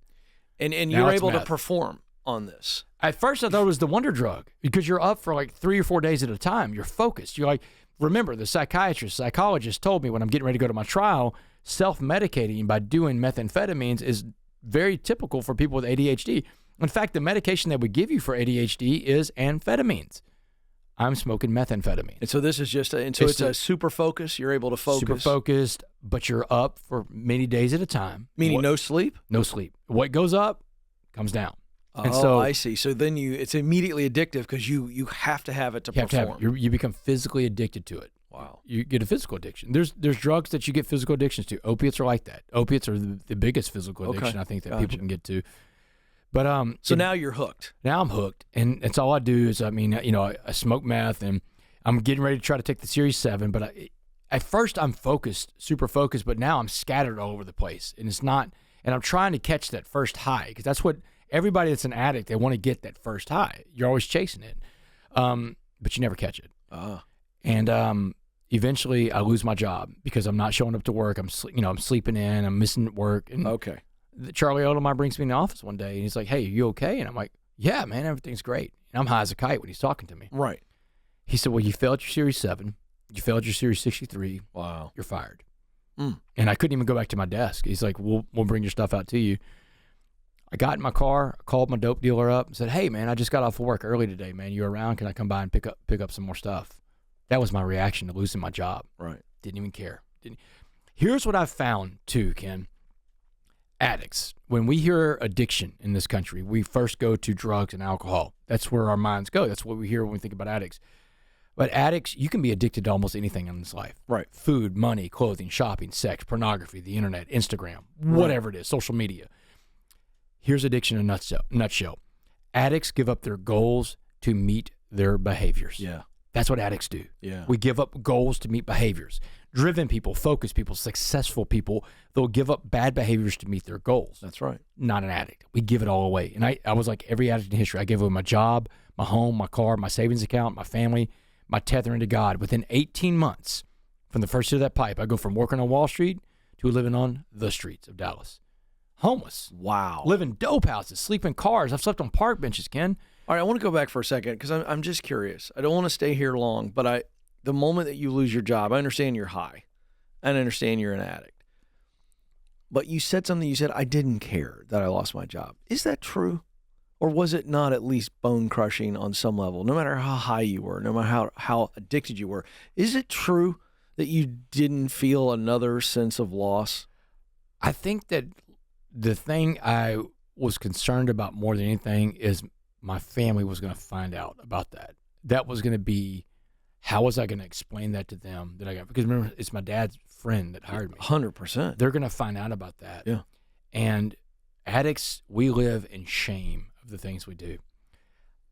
[SPEAKER 2] And you're able to perform on this.
[SPEAKER 1] At first, I thought it was the wonder drug because you're up for like 3 or 4 days at a time. You're focused. You're like, remember, the psychologist told me when I'm getting ready to go to my trial, self-medicating by doing methamphetamines is very typical for people with ADHD. In fact, the medication that we give you for ADHD is amphetamines. I'm smoking methamphetamine.
[SPEAKER 2] And so this is just it's a super focus. You're able to focus.
[SPEAKER 1] Super focused, but you're up for many days at a time.
[SPEAKER 2] Meaning no sleep?
[SPEAKER 1] No sleep. What goes up comes down.
[SPEAKER 2] And so I see. So then it's immediately addictive because you have to have it to perform.
[SPEAKER 1] You become physically addicted to it.
[SPEAKER 2] Wow.
[SPEAKER 1] You get a physical addiction. There's drugs that you get physical addictions to. Opiates are like that. Opiates are the biggest physical addiction I think that people can get to. But
[SPEAKER 2] so now you're hooked.
[SPEAKER 1] Now I'm hooked, and it's all I do is I smoke meth, and I'm getting ready to try to take the Series 7. But at first I'm focused, super focused, but now I'm scattered all over the place, and it's not. And I'm trying to catch that first high because that's what everybody that's an addict, they want to get that first high. You're always chasing it, but you never catch it. And eventually I lose my job because I'm not showing up to work. I'm sleeping in. I'm missing work. And Charlie Oldemar brings me in the office one day, and he's like, hey, are you okay? And I'm like, yeah, man, everything's great. And I'm high as a kite when he's talking to me.
[SPEAKER 2] Right.
[SPEAKER 1] He said, well, you failed your Series 7. You failed your Series 63.
[SPEAKER 2] Wow.
[SPEAKER 1] You're fired. And I couldn't even go back to my desk. He's like, we'll bring your stuff out to you. I got in my car, called my dope dealer up, and said, hey, man, I just got off of work early today, man. You around? Can I come by and pick up some more stuff? That was my reaction to losing my job.
[SPEAKER 2] Right.
[SPEAKER 1] Didn't even care. Here's what I've found, too, Ken. Addicts. When we hear addiction in this country, we first go to drugs and alcohol. That's where our minds go. That's what we hear when we think about addicts. But addicts, you can be addicted to almost anything in this life.
[SPEAKER 2] Right.
[SPEAKER 1] Food, money, clothing, shopping, sex, pornography, the internet, Instagram, whatever it is, social media. Here's addiction in a nutshell. Addicts give up their goals to meet their behaviors.
[SPEAKER 2] Yeah.
[SPEAKER 1] That's what addicts do.
[SPEAKER 2] Yeah.
[SPEAKER 1] We give up goals to meet behaviors. Driven people, focused people, successful people, they'll give up bad behaviors to meet their goals.
[SPEAKER 2] That's right.
[SPEAKER 1] Not an addict. We give it all away. And I was like every addict in history. I gave away my job, my home, my car, my savings account, my family, my tethering to God. Within 18 months from the first hit of that pipe, I go from working on Wall Street to living on the streets of Dallas. Homeless.
[SPEAKER 2] Wow.
[SPEAKER 1] Live in dope houses, sleep in cars. I've slept on park benches, Ken.
[SPEAKER 2] All right, I want to go back for a second because I'm just curious. I don't want to stay here long, but the moment that you lose your job, I understand you're high. I understand you're an addict. But you said something, you said, I didn't care that I lost my job. Is that true? Or was it not at least bone crushing on some level, no matter how high you were, no matter how addicted you were? Is it true that you didn't feel another sense of loss?
[SPEAKER 1] I think that the thing I was concerned about more than anything is my family was going to find out about that. That was going to be, how was I going to explain that to them that I got? Because remember, it's my dad's friend that hired me.
[SPEAKER 2] 100%.
[SPEAKER 1] They're going to find out about that.
[SPEAKER 2] Yeah.
[SPEAKER 1] And addicts, we live in shame of the things we do.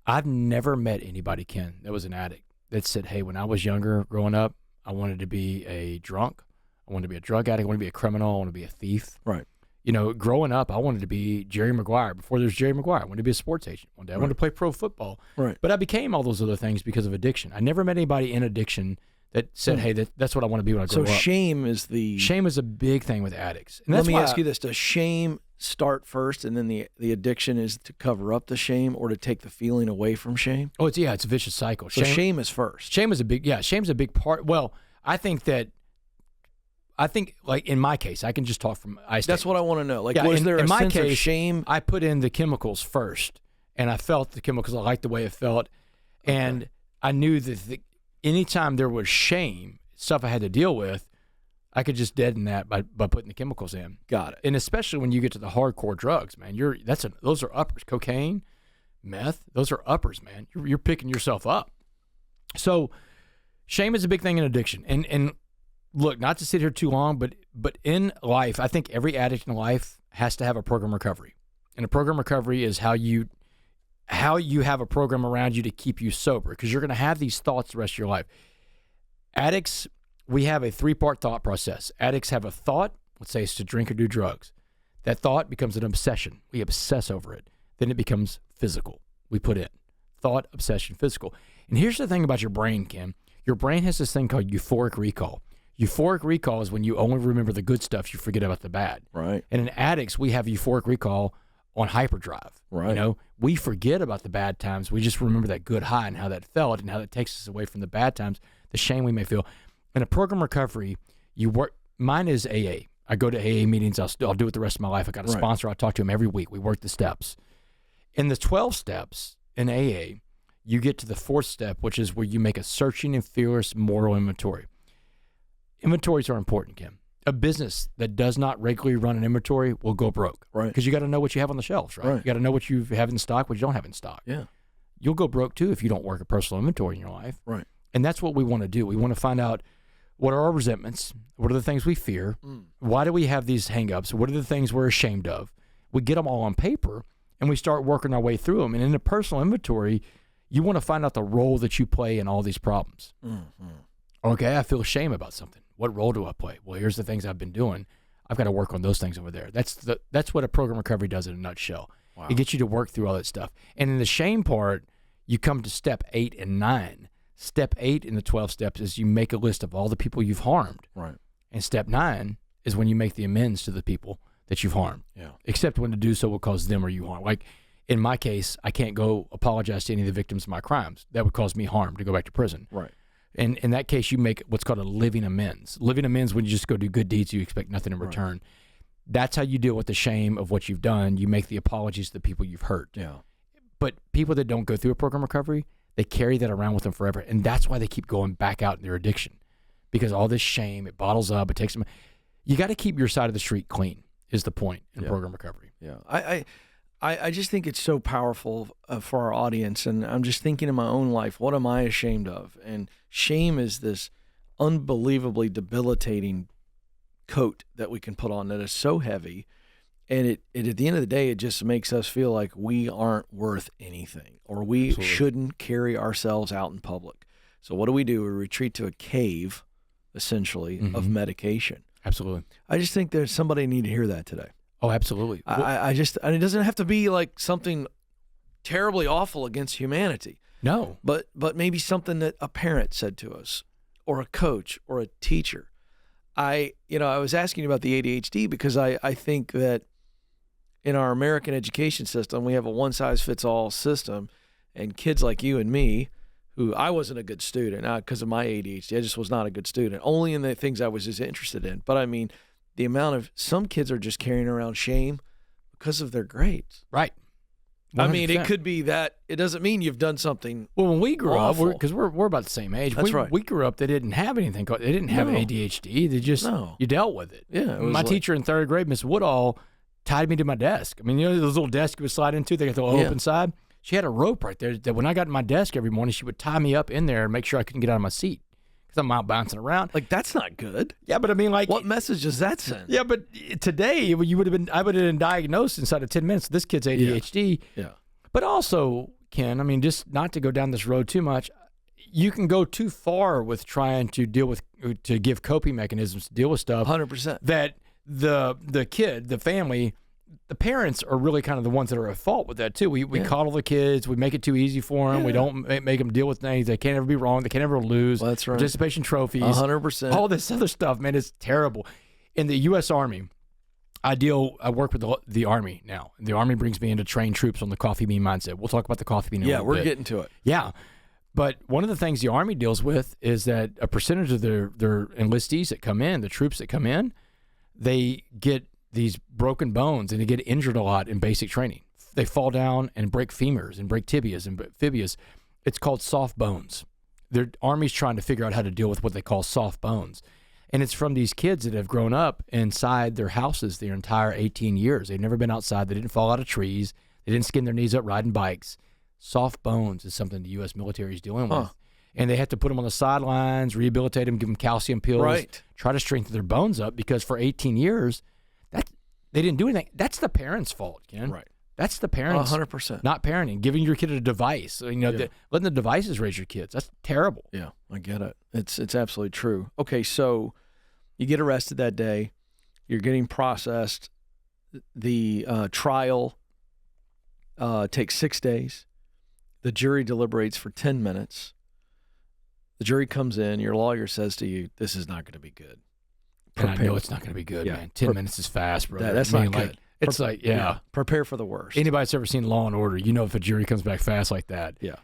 [SPEAKER 1] I've never met anybody, Ken, that was an addict that said, hey, when I was younger, growing up, I wanted to be a drunk. I wanted to be a drug addict. I wanted to be a criminal. I wanted to be a thief.
[SPEAKER 2] Right.
[SPEAKER 1] You know, growing up, I wanted to be Jerry Maguire. Before there was Jerry Maguire, I wanted to be a sports agent one day. I wanted to play pro football.
[SPEAKER 2] Right.
[SPEAKER 1] But I became all those other things because of addiction. I never met anybody in addiction that said, hey, that's what I want to be when I grow up.
[SPEAKER 2] So shame is
[SPEAKER 1] a big thing with addicts. And
[SPEAKER 2] let me ask you this. Does shame start first and then the addiction is to cover up the shame or to take the feeling away from shame?
[SPEAKER 1] Oh, it's a vicious cycle.
[SPEAKER 2] So shame is first.
[SPEAKER 1] Shame's a big part. Well, I think like in my case, I can just talk from
[SPEAKER 2] That's what I want to know. Like, was there a sense of shame?
[SPEAKER 1] I put in the chemicals first, and I felt the chemicals. I liked the way it felt, and I knew that anytime there was shame, stuff I had to deal with, I could just deaden that by putting the chemicals in.
[SPEAKER 2] Got it.
[SPEAKER 1] And especially when you get to the hardcore drugs, man, those are uppers. Cocaine, meth, those are uppers, man. You're picking yourself up. So shame is a big thing in addiction, and look, not to sit here too long, but in life, I think every addict in life has to have a program recovery. And a program recovery is how you have a program around you to keep you sober, because you're going to have these thoughts the rest of your life. Addicts, we have a 3-part thought process. Addicts have a thought, let's say it's to drink or do drugs. That thought becomes an obsession. We obsess over it. Then it becomes physical. We put in thought, obsession, physical. And here's the thing about your brain, Ken. Your brain has this thing called euphoric recall. Euphoric recall is when you only remember the good stuff, you forget about the bad.
[SPEAKER 2] Right.
[SPEAKER 1] And in addicts, we have euphoric recall on hyperdrive.
[SPEAKER 2] Right.
[SPEAKER 1] You know, we forget about the bad times. We just remember that good high and how that felt and how that takes us away from the bad times, the shame we may feel. In a program recovery, mine is AA. I go to AA meetings. I'll do it the rest of my life. I got a sponsor. I talk to him every week. We work the steps. In the 12 steps in AA, you get to the 4th step, which is where you make a searching and fearless moral inventory. Inventories are important, Kim. A business that does not regularly run an inventory will go broke.
[SPEAKER 2] Right.
[SPEAKER 1] Because you got to know what you have on the shelves, right? You got to know what you have in stock, what you don't have in stock.
[SPEAKER 2] Yeah.
[SPEAKER 1] You'll go broke too if you don't work a personal inventory in your life.
[SPEAKER 2] Right.
[SPEAKER 1] And that's what we want to do. We want to find out, what are our resentments? What are the things we fear? Why do we have these hang-ups? What are the things we're ashamed of? We get them all on paper, and we start working our way through them. And in a personal inventory, you want to find out the role that you play in all these problems. Okay, I feel shame about something. What role do I play? Well, here's the things I've been doing. I've got to work on those things over there. That's what a program recovery does in a nutshell. Wow. It gets you to work through all that stuff. And in the shame part, you come to step 8 and 9. Step 8 in the 12 steps is you make a list of all the people you've harmed.
[SPEAKER 2] Right.
[SPEAKER 1] And step 9 is when you make the amends to the people that you've harmed. Yeah. Except when to do so will cause them or you harm. Like in my case, I can't go apologize to any of the victims of my crimes. That would cause me harm to go back to prison.
[SPEAKER 2] Right.
[SPEAKER 1] And in that case, you make what's called a living amends. Living amends, when you just go do good deeds, you expect nothing in return. Right. That's how you deal with the shame of what you've done. You make the apologies to the people you've hurt. Yeah. But people that don't go through a program recovery, they carry that around with them forever. And that's why they keep going back out in their addiction. Because all this shame, it bottles up, it takes them. You got to keep your side of the street clean is the point in program recovery.
[SPEAKER 2] Yeah. I just think it's so powerful for our audience. And I'm just thinking in my own life, what am I ashamed of? And shame is this unbelievably debilitating coat that we can put on that is so heavy. And it at the end of the day, it just makes us feel like we aren't worth anything, or we
[SPEAKER 1] Absolutely.
[SPEAKER 2] Shouldn't carry ourselves out in public. So what do? We retreat to a cave, essentially, of medication.
[SPEAKER 1] Absolutely.
[SPEAKER 2] I just think there's somebody need to hear that today.
[SPEAKER 1] Oh, absolutely.
[SPEAKER 2] And it doesn't have to be like something terribly awful against humanity.
[SPEAKER 1] No.
[SPEAKER 2] But maybe something that a parent said to us, or a coach, or a teacher. I was asking you about the ADHD because I think that in our American education system, we have a one-size-fits-all system, and kids like you and me, who I wasn't a good student, not because of my ADHD, I just was not a good student, only in the things I was just interested in. But I mean, the amount of, some kids are just carrying around shame because of their grades.
[SPEAKER 1] Right. 100%.
[SPEAKER 2] I mean, it could be that. It doesn't mean you've done something.
[SPEAKER 1] Well, when we grew
[SPEAKER 2] awful.
[SPEAKER 1] up, because we're about the same age.
[SPEAKER 2] That's right.
[SPEAKER 1] We grew up, they didn't have anything called, they didn't have ADHD. They just, you dealt with it.
[SPEAKER 2] Yeah.
[SPEAKER 1] My teacher in third grade, Miss Woodall, tied me to my desk. I mean, you know those little desks you would slide into? They got the open side. She had a rope right there that when I got in my desk every morning, she would tie me up in there and make sure I couldn't get out of my seat because I'm out bouncing around.
[SPEAKER 2] Like, that's not good.
[SPEAKER 1] Yeah, but I mean, like,
[SPEAKER 2] what message does that send?
[SPEAKER 1] Yeah, but today I would have been diagnosed inside of 10 minutes. This kid's ADHD.
[SPEAKER 2] Yeah.
[SPEAKER 1] But also, Ken, I mean, just not to go down this road too much, you can go too far with trying to give coping mechanisms to deal with stuff.
[SPEAKER 2] 100%.
[SPEAKER 1] That the kid, the family, the parents are really kind of the ones that are at fault with that too. We coddle the kids. We make it too easy for them. Yeah. We don't make them deal with things. They can't ever be wrong. They can't ever lose.
[SPEAKER 2] Well, that's right.
[SPEAKER 1] Participation trophies.
[SPEAKER 2] 100%.
[SPEAKER 1] All this other stuff, man, is terrible. In the U.S. Army, I work with the Army now. The Army brings me in to train troops on the coffee bean mindset. We'll talk about the coffee bean in a little bit.
[SPEAKER 2] We're getting to it.
[SPEAKER 1] Yeah. But one of the things the Army deals with is that a percentage of their enlistees that come in, the troops that come in, they get these broken bones and they get injured a lot in basic training. They fall down and break femurs and break tibias and fibulas. It's called soft bones. The Army's trying to figure out how to deal with what they call soft bones. And it's from these kids that have grown up inside their houses their entire 18 years. They've never been outside. They didn't fall out of trees. They didn't skin their knees up riding bikes. Soft bones is something the U.S. military is dealing with. And they have to put them on the sidelines, rehabilitate them, give them calcium pills, try to strengthen their bones up because for 18 years, they didn't do anything. That's the parents' fault, Ken.
[SPEAKER 2] Right.
[SPEAKER 1] That's the parents.
[SPEAKER 2] 100%.
[SPEAKER 1] Not parenting, giving your kid a device. Letting the devices raise your kids. That's terrible.
[SPEAKER 2] Yeah, I get it. It's absolutely true. Okay, so you get arrested that day. You're getting processed. The trial takes 6 days. The jury deliberates for 10 minutes. The jury comes in. Your lawyer says to you, this is not going to be good.
[SPEAKER 1] And I know it's not going to be good, man. 10 minutes is fast, bro.
[SPEAKER 2] That's not good.
[SPEAKER 1] It's
[SPEAKER 2] prepare for the worst.
[SPEAKER 1] Anybody that's ever seen Law and Order, you know if a jury comes back fast like that.
[SPEAKER 2] Yeah.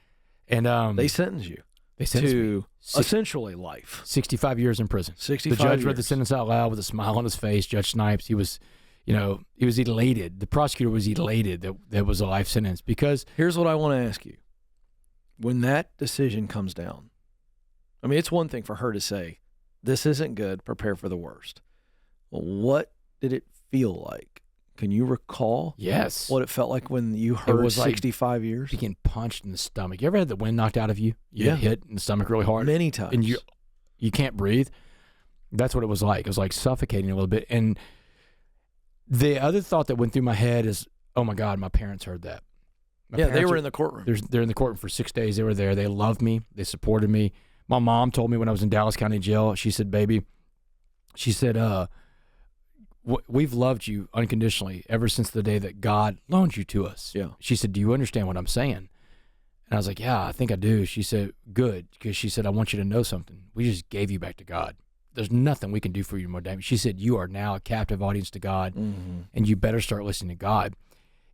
[SPEAKER 1] And
[SPEAKER 2] they sentence you.
[SPEAKER 1] They sentenced
[SPEAKER 2] to essentially life.
[SPEAKER 1] 65 years in prison.
[SPEAKER 2] 65
[SPEAKER 1] The judge
[SPEAKER 2] years.
[SPEAKER 1] read the sentence out loud with a smile on his face. Judge Snipes, he was elated. The prosecutor was elated that there was a life sentence because...
[SPEAKER 2] Here's what I want to ask you. When that decision comes down, I mean, it's one thing for her to say, this isn't good, prepare for the worst. Well, what did it feel like? Can you recall what it felt like when you heard 65 years?
[SPEAKER 1] Being punched in the stomach. You ever had the wind knocked out of you? You get hit in the stomach really hard?
[SPEAKER 2] Many times.
[SPEAKER 1] And you can't breathe? That's what it was like. It was like suffocating a little bit. And the other thought that went through my head is, oh, my God, my parents heard that.
[SPEAKER 2] They were in the courtroom.
[SPEAKER 1] They're in the courtroom for 6 days. They were there. They loved me. They supported me. My mom told me when I was in Dallas County Jail, she said, baby, she said, we've loved you unconditionally ever since the day that God loaned you to us.
[SPEAKER 2] Yeah.
[SPEAKER 1] She said, do you understand what I'm saying? And I was like, yeah, I think I do. She said, good, because she said, I want you to know something. We just gave you back to God. There's nothing we can do for you more, Damon. She said, you are now a captive audience to God, and you better start listening to God.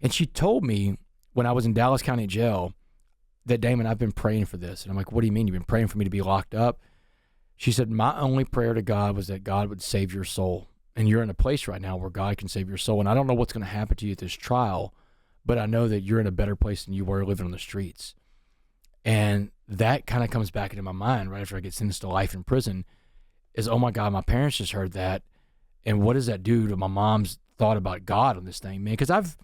[SPEAKER 1] And she told me when I was in Dallas County Jail that, Damon, I've been praying for this. And I'm like, what do you mean? You've been praying for me to be locked up? She said, my only prayer to God was that God would save your soul. And you're in a place right now where God can save your soul. And I don't know what's going to happen to you at this trial, but I know that you're in a better place than you were living on the streets. And that kind of comes back into my mind right after I get sentenced to life in prison is, oh my God, my parents just heard that. And what does that do to my mom's thought about God on this thing, man? Because I've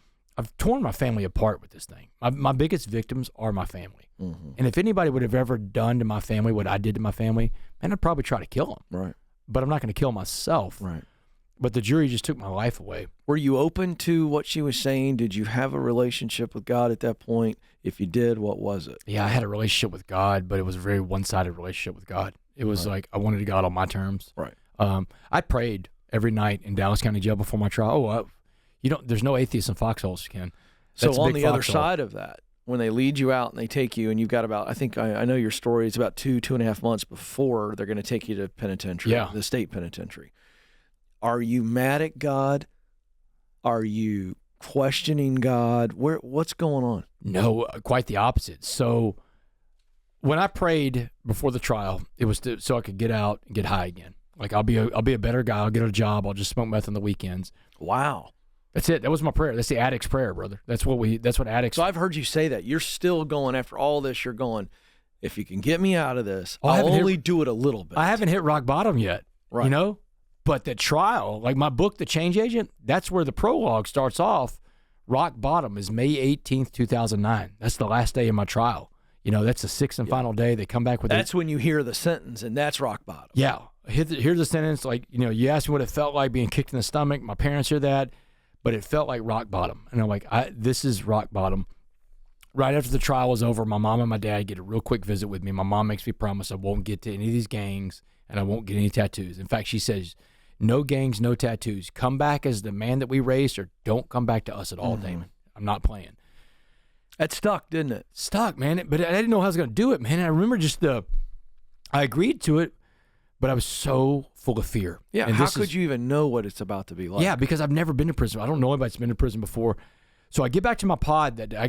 [SPEAKER 1] torn my family apart with this thing. My biggest victims are my family. And if anybody would have ever done to my family what I did to my family, man, I'd probably try to kill them.
[SPEAKER 2] Right.
[SPEAKER 1] But I'm not going to kill myself.
[SPEAKER 2] Right.
[SPEAKER 1] But the jury just took my life away.
[SPEAKER 2] Were you open to what she was saying? Did you have a relationship with God at that point? If you did, what was it?
[SPEAKER 1] Yeah, I had a relationship with God, but it was a very one-sided relationship with God. It was like I wanted God on my terms.
[SPEAKER 2] Right.
[SPEAKER 1] I prayed every night in Dallas County Jail before my trial. There's no atheists in foxholes, Ken.
[SPEAKER 2] So on the other side of that, when they lead you out and they take you, and you've got about, I think I know your story, it's about 2.5 months before they're going to take you to penitentiary, the state penitentiary. Are you mad at God? Are you questioning God? What's going on?
[SPEAKER 1] No, quite the opposite. So when I prayed before the trial, it was so I could get out and get high again. Like I'll be a better guy. I'll get a job. I'll just smoke meth on the weekends.
[SPEAKER 2] Wow. That's
[SPEAKER 1] it. That was my prayer. That's the addict's prayer, brother. That's what addicts.
[SPEAKER 2] So I've heard you say that. You're still going after all this. You're going, if you can get me out of this, I'll only do it a little bit.
[SPEAKER 1] I haven't hit rock bottom yet.
[SPEAKER 2] Right.
[SPEAKER 1] You know? But the trial, like my book, The Change Agent, that's where the prologue starts off. Rock bottom is May 18th, 2009. That's the last day of my trial. You know, that's the sixth and final day. They come back with
[SPEAKER 2] That's when you hear the sentence, and that's rock bottom.
[SPEAKER 1] Yeah. Here's the sentence. Like, you know, you asked me what it felt like being kicked in the stomach. My parents hear that. But it felt like rock bottom. And I'm like, this is rock bottom. Right after the trial was over, my mom and my dad get a real quick visit with me. My mom makes me promise I won't get to any of these gangs and I won't get any tattoos. In fact, she says, no gangs, no tattoos. Come back as the man that we raised or don't come back to us at all, Damon. I'm not playing.
[SPEAKER 2] That stuck, didn't it?
[SPEAKER 1] Stuck, man. But I didn't know how I was going to do it, man. I remember I agreed to it, but I was so full of fear.
[SPEAKER 2] Yeah, and how could you even know what it's about to be like?
[SPEAKER 1] Yeah, because I've never been to prison. I don't know anybody that's been to prison before. So I get back to my pod that I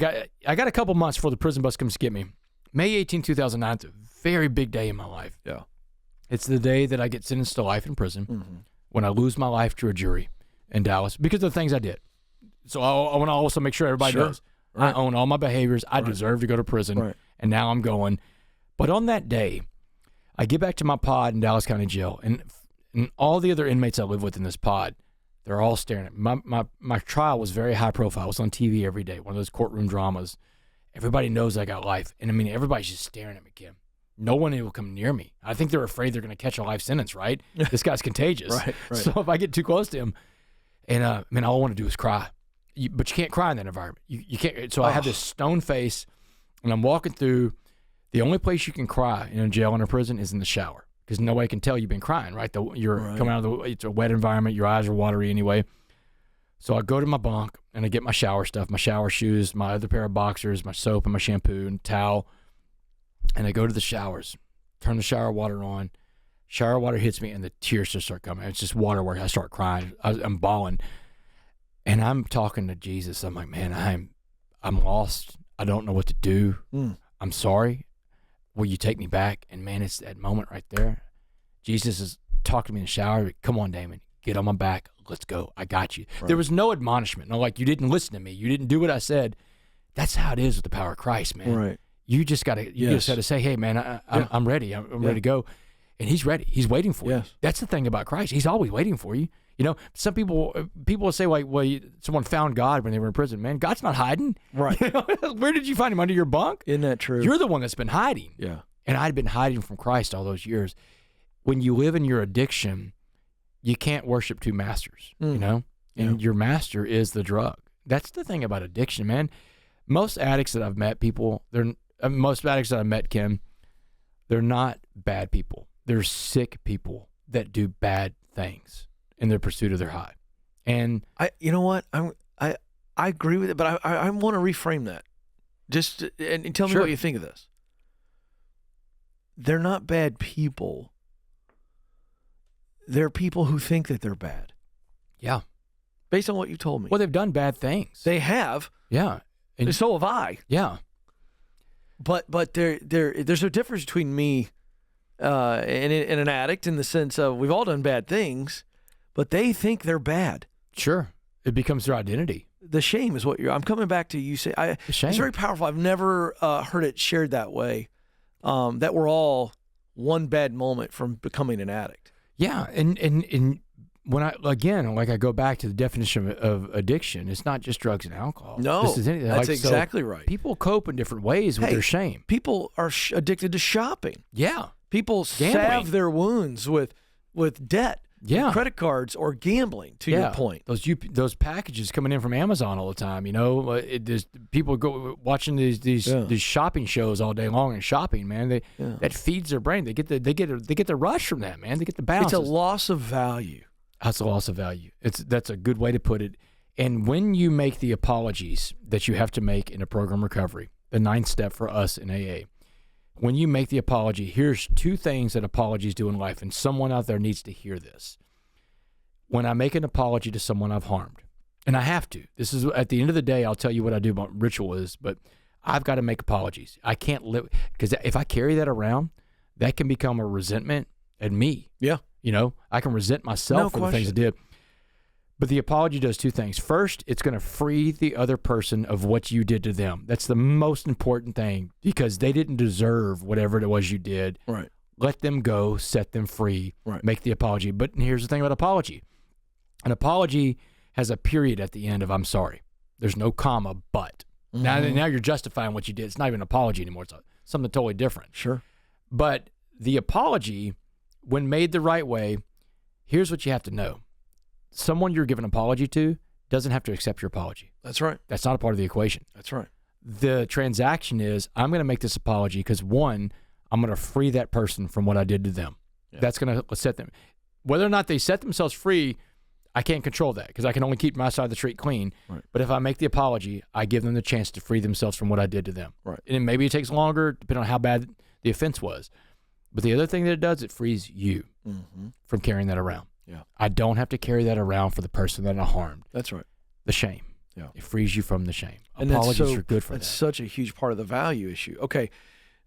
[SPEAKER 1] got a couple months before the prison bus comes to get me. May 18, 2009, it's a very big day in my life.
[SPEAKER 2] Yeah.
[SPEAKER 1] It's the day that I get sentenced to life in prison when I lose my life to a jury in Dallas because of the things I did. So I want to also make sure everybody knows. Right. I own all my behaviors. I deserve to go to prison, and now I'm going. But on that day, I get back to my pod in Dallas County Jail, and all the other inmates I live with in this pod, they're all staring at me. My trial was very high profile. It was on TV every day, one of those courtroom dramas. Everybody knows I got life. And, I mean, everybody's just staring at me, Kim. No one will come near me. I think they're afraid they're going to catch a life sentence, right? This guy's contagious.
[SPEAKER 2] Right.
[SPEAKER 1] So if I get too close to him, and, man, all I want to do is cry. But you can't cry in that environment. You can't. So I have this stone face, and I'm walking through. The only place you can cry in a jail and a prison is in the shower because nobody can tell you've been crying, right? You're coming out of it's a wet environment. Your eyes are watery anyway. So I go to my bunk, and I get my shower stuff, my shower shoes, my other pair of boxers, my soap and my shampoo and towel, and I go to the showers, turn the shower water on. Shower water hits me, and the tears just start coming. It's just waterworks. I start crying. I'm bawling. And I'm talking to Jesus. I'm like, man, I'm lost. I don't know what to do. I'm sorry. Will you take me back? And man, it's that moment right there. Jesus is talking to me in the shower. Come on, Damon. Get on my back. Let's go. I got you. Right. There was no admonishment. No, like, you didn't listen to me. You didn't do what I said. That's how it is with the power of Christ, man.
[SPEAKER 2] Right.
[SPEAKER 1] You just got to, just got to say, hey, man, I'm ready. I'm ready to go. And he's ready. He's waiting for you. That's the thing about Christ. He's always waiting for you. You know, some people will say, like, well, someone found God when they were in prison. Man, God's not hiding.
[SPEAKER 2] Right.
[SPEAKER 1] You know? Where did you find him? Under your bunk?
[SPEAKER 2] Isn't that true?
[SPEAKER 1] You're the one that's been hiding.
[SPEAKER 2] Yeah.
[SPEAKER 1] And I'd been hiding from Christ all those years. When you live in your addiction, you can't worship two masters, you know? And your master is the drug. That's the thing about addiction, man. Most addicts that I've met, most addicts that I've met, Kim, they're not bad people. They're sick people that do bad things in their pursuit of their high. And
[SPEAKER 2] you know what? I agree with it, but I want to reframe that. Just and tell me what you think of this. They're not bad people. They're people who think that they're bad.
[SPEAKER 1] Yeah.
[SPEAKER 2] Based on what you told me.
[SPEAKER 1] Well, they've done bad things.
[SPEAKER 2] They have.
[SPEAKER 1] Yeah.
[SPEAKER 2] And so have I.
[SPEAKER 1] Yeah.
[SPEAKER 2] But there's a difference between me and an addict in the sense of we've all done bad things, but they think they're bad.
[SPEAKER 1] Sure. It becomes their identity.
[SPEAKER 2] The shame is what I'm coming back to. You say,
[SPEAKER 1] the shame.
[SPEAKER 2] It's very powerful. I've never heard it shared that way, that we're all one bad moment from becoming an addict.
[SPEAKER 1] Yeah. And when I go back to the definition of addiction, it's not just drugs and alcohol.
[SPEAKER 2] No,
[SPEAKER 1] this is anything.
[SPEAKER 2] that's exactly right.
[SPEAKER 1] People cope in different ways with their shame.
[SPEAKER 2] People are addicted to shopping.
[SPEAKER 1] Yeah.
[SPEAKER 2] People salve their wounds with debt, credit cards, or gambling, to your point.
[SPEAKER 1] Those packages coming in from Amazon all the time, you know, people go watching these shopping shows all day long and shopping, man. That feeds their brain. They get the rush from that, man. They get the bounce.
[SPEAKER 2] It's a loss of value.
[SPEAKER 1] That's a loss of value. That's a good way to put it. And when you make the apologies that you have to make in a program recovery, the 9th step for us in AA. When you make the apology, here's 2 things that apologies do in life, and someone out there needs to hear this. When I make an apology to someone I've harmed, and I have to, this is at the end of the day, I'll tell you what I do, what ritual is, but I've got to make apologies. I can't live, because if I carry that around, that can become a resentment at me.
[SPEAKER 2] Yeah.
[SPEAKER 1] You know, I can resent myself for the things I did. But the apology does 2 things. First, it's going to free the other person of what you did to them. That's the most important thing, because they didn't deserve whatever it was you did.
[SPEAKER 2] Right.
[SPEAKER 1] Let them go, set them free,
[SPEAKER 2] right.
[SPEAKER 1] Make the apology. But here's the thing about apology. An apology has a period at the end of I'm sorry. There's no comma, but. Mm-hmm. Now you're justifying what you did. It's not even an apology anymore. It's something totally different.
[SPEAKER 2] Sure.
[SPEAKER 1] But the apology, when made the right way, here's what you have to know. Someone you're giving an apology to doesn't have to accept your apology.
[SPEAKER 2] That's right.
[SPEAKER 1] That's not a part of the equation.
[SPEAKER 2] That's right.
[SPEAKER 1] The transaction is, I'm going to make this apology because, 1, I'm going to free that person from what I did to them. Yeah. That's going to set them. Whether or not they set themselves free, I can't control that because I can only keep my side of the street clean.
[SPEAKER 2] Right.
[SPEAKER 1] But if I make the apology, I give them the chance to free themselves from what I did to them.
[SPEAKER 2] Right.
[SPEAKER 1] And maybe it takes longer, depending on how bad the offense was. But the other thing that it does, it frees you from carrying that around.
[SPEAKER 2] Yeah.
[SPEAKER 1] I don't have to carry that around for the person that I harmed.
[SPEAKER 2] That's right.
[SPEAKER 1] The shame.
[SPEAKER 2] Yeah.
[SPEAKER 1] It frees you from the shame.
[SPEAKER 2] And
[SPEAKER 1] apologies are good for that.
[SPEAKER 2] That's such a huge part of the value issue. Okay.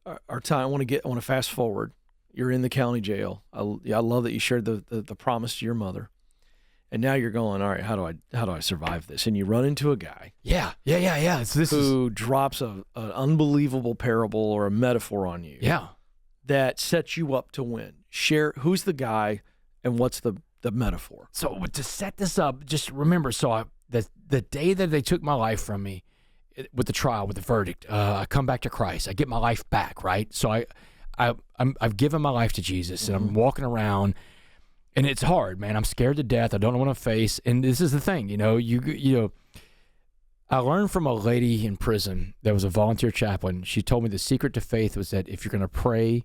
[SPEAKER 2] Our time, I want to fast forward. You're in the county jail. I love that you shared the promise to your mother. And now you're going, all right, how do I survive this? And you run into a guy.
[SPEAKER 1] Yeah.
[SPEAKER 2] Who drops an unbelievable parable or a metaphor on you.
[SPEAKER 1] Yeah.
[SPEAKER 2] That sets you up to win. Share who's the guy and what's the metaphor.
[SPEAKER 1] So to set this up, just remember, the day that they took my life from me with the trial, with the verdict, I come back to Christ. I get my life back, right? So I've given my life to Jesus, and I'm walking around, and it's hard, man. I'm scared to death. I don't know what to face. And this is the thing, you know, I learned from a lady in prison that was a volunteer chaplain. She told me the secret to faith was that if you're going to pray,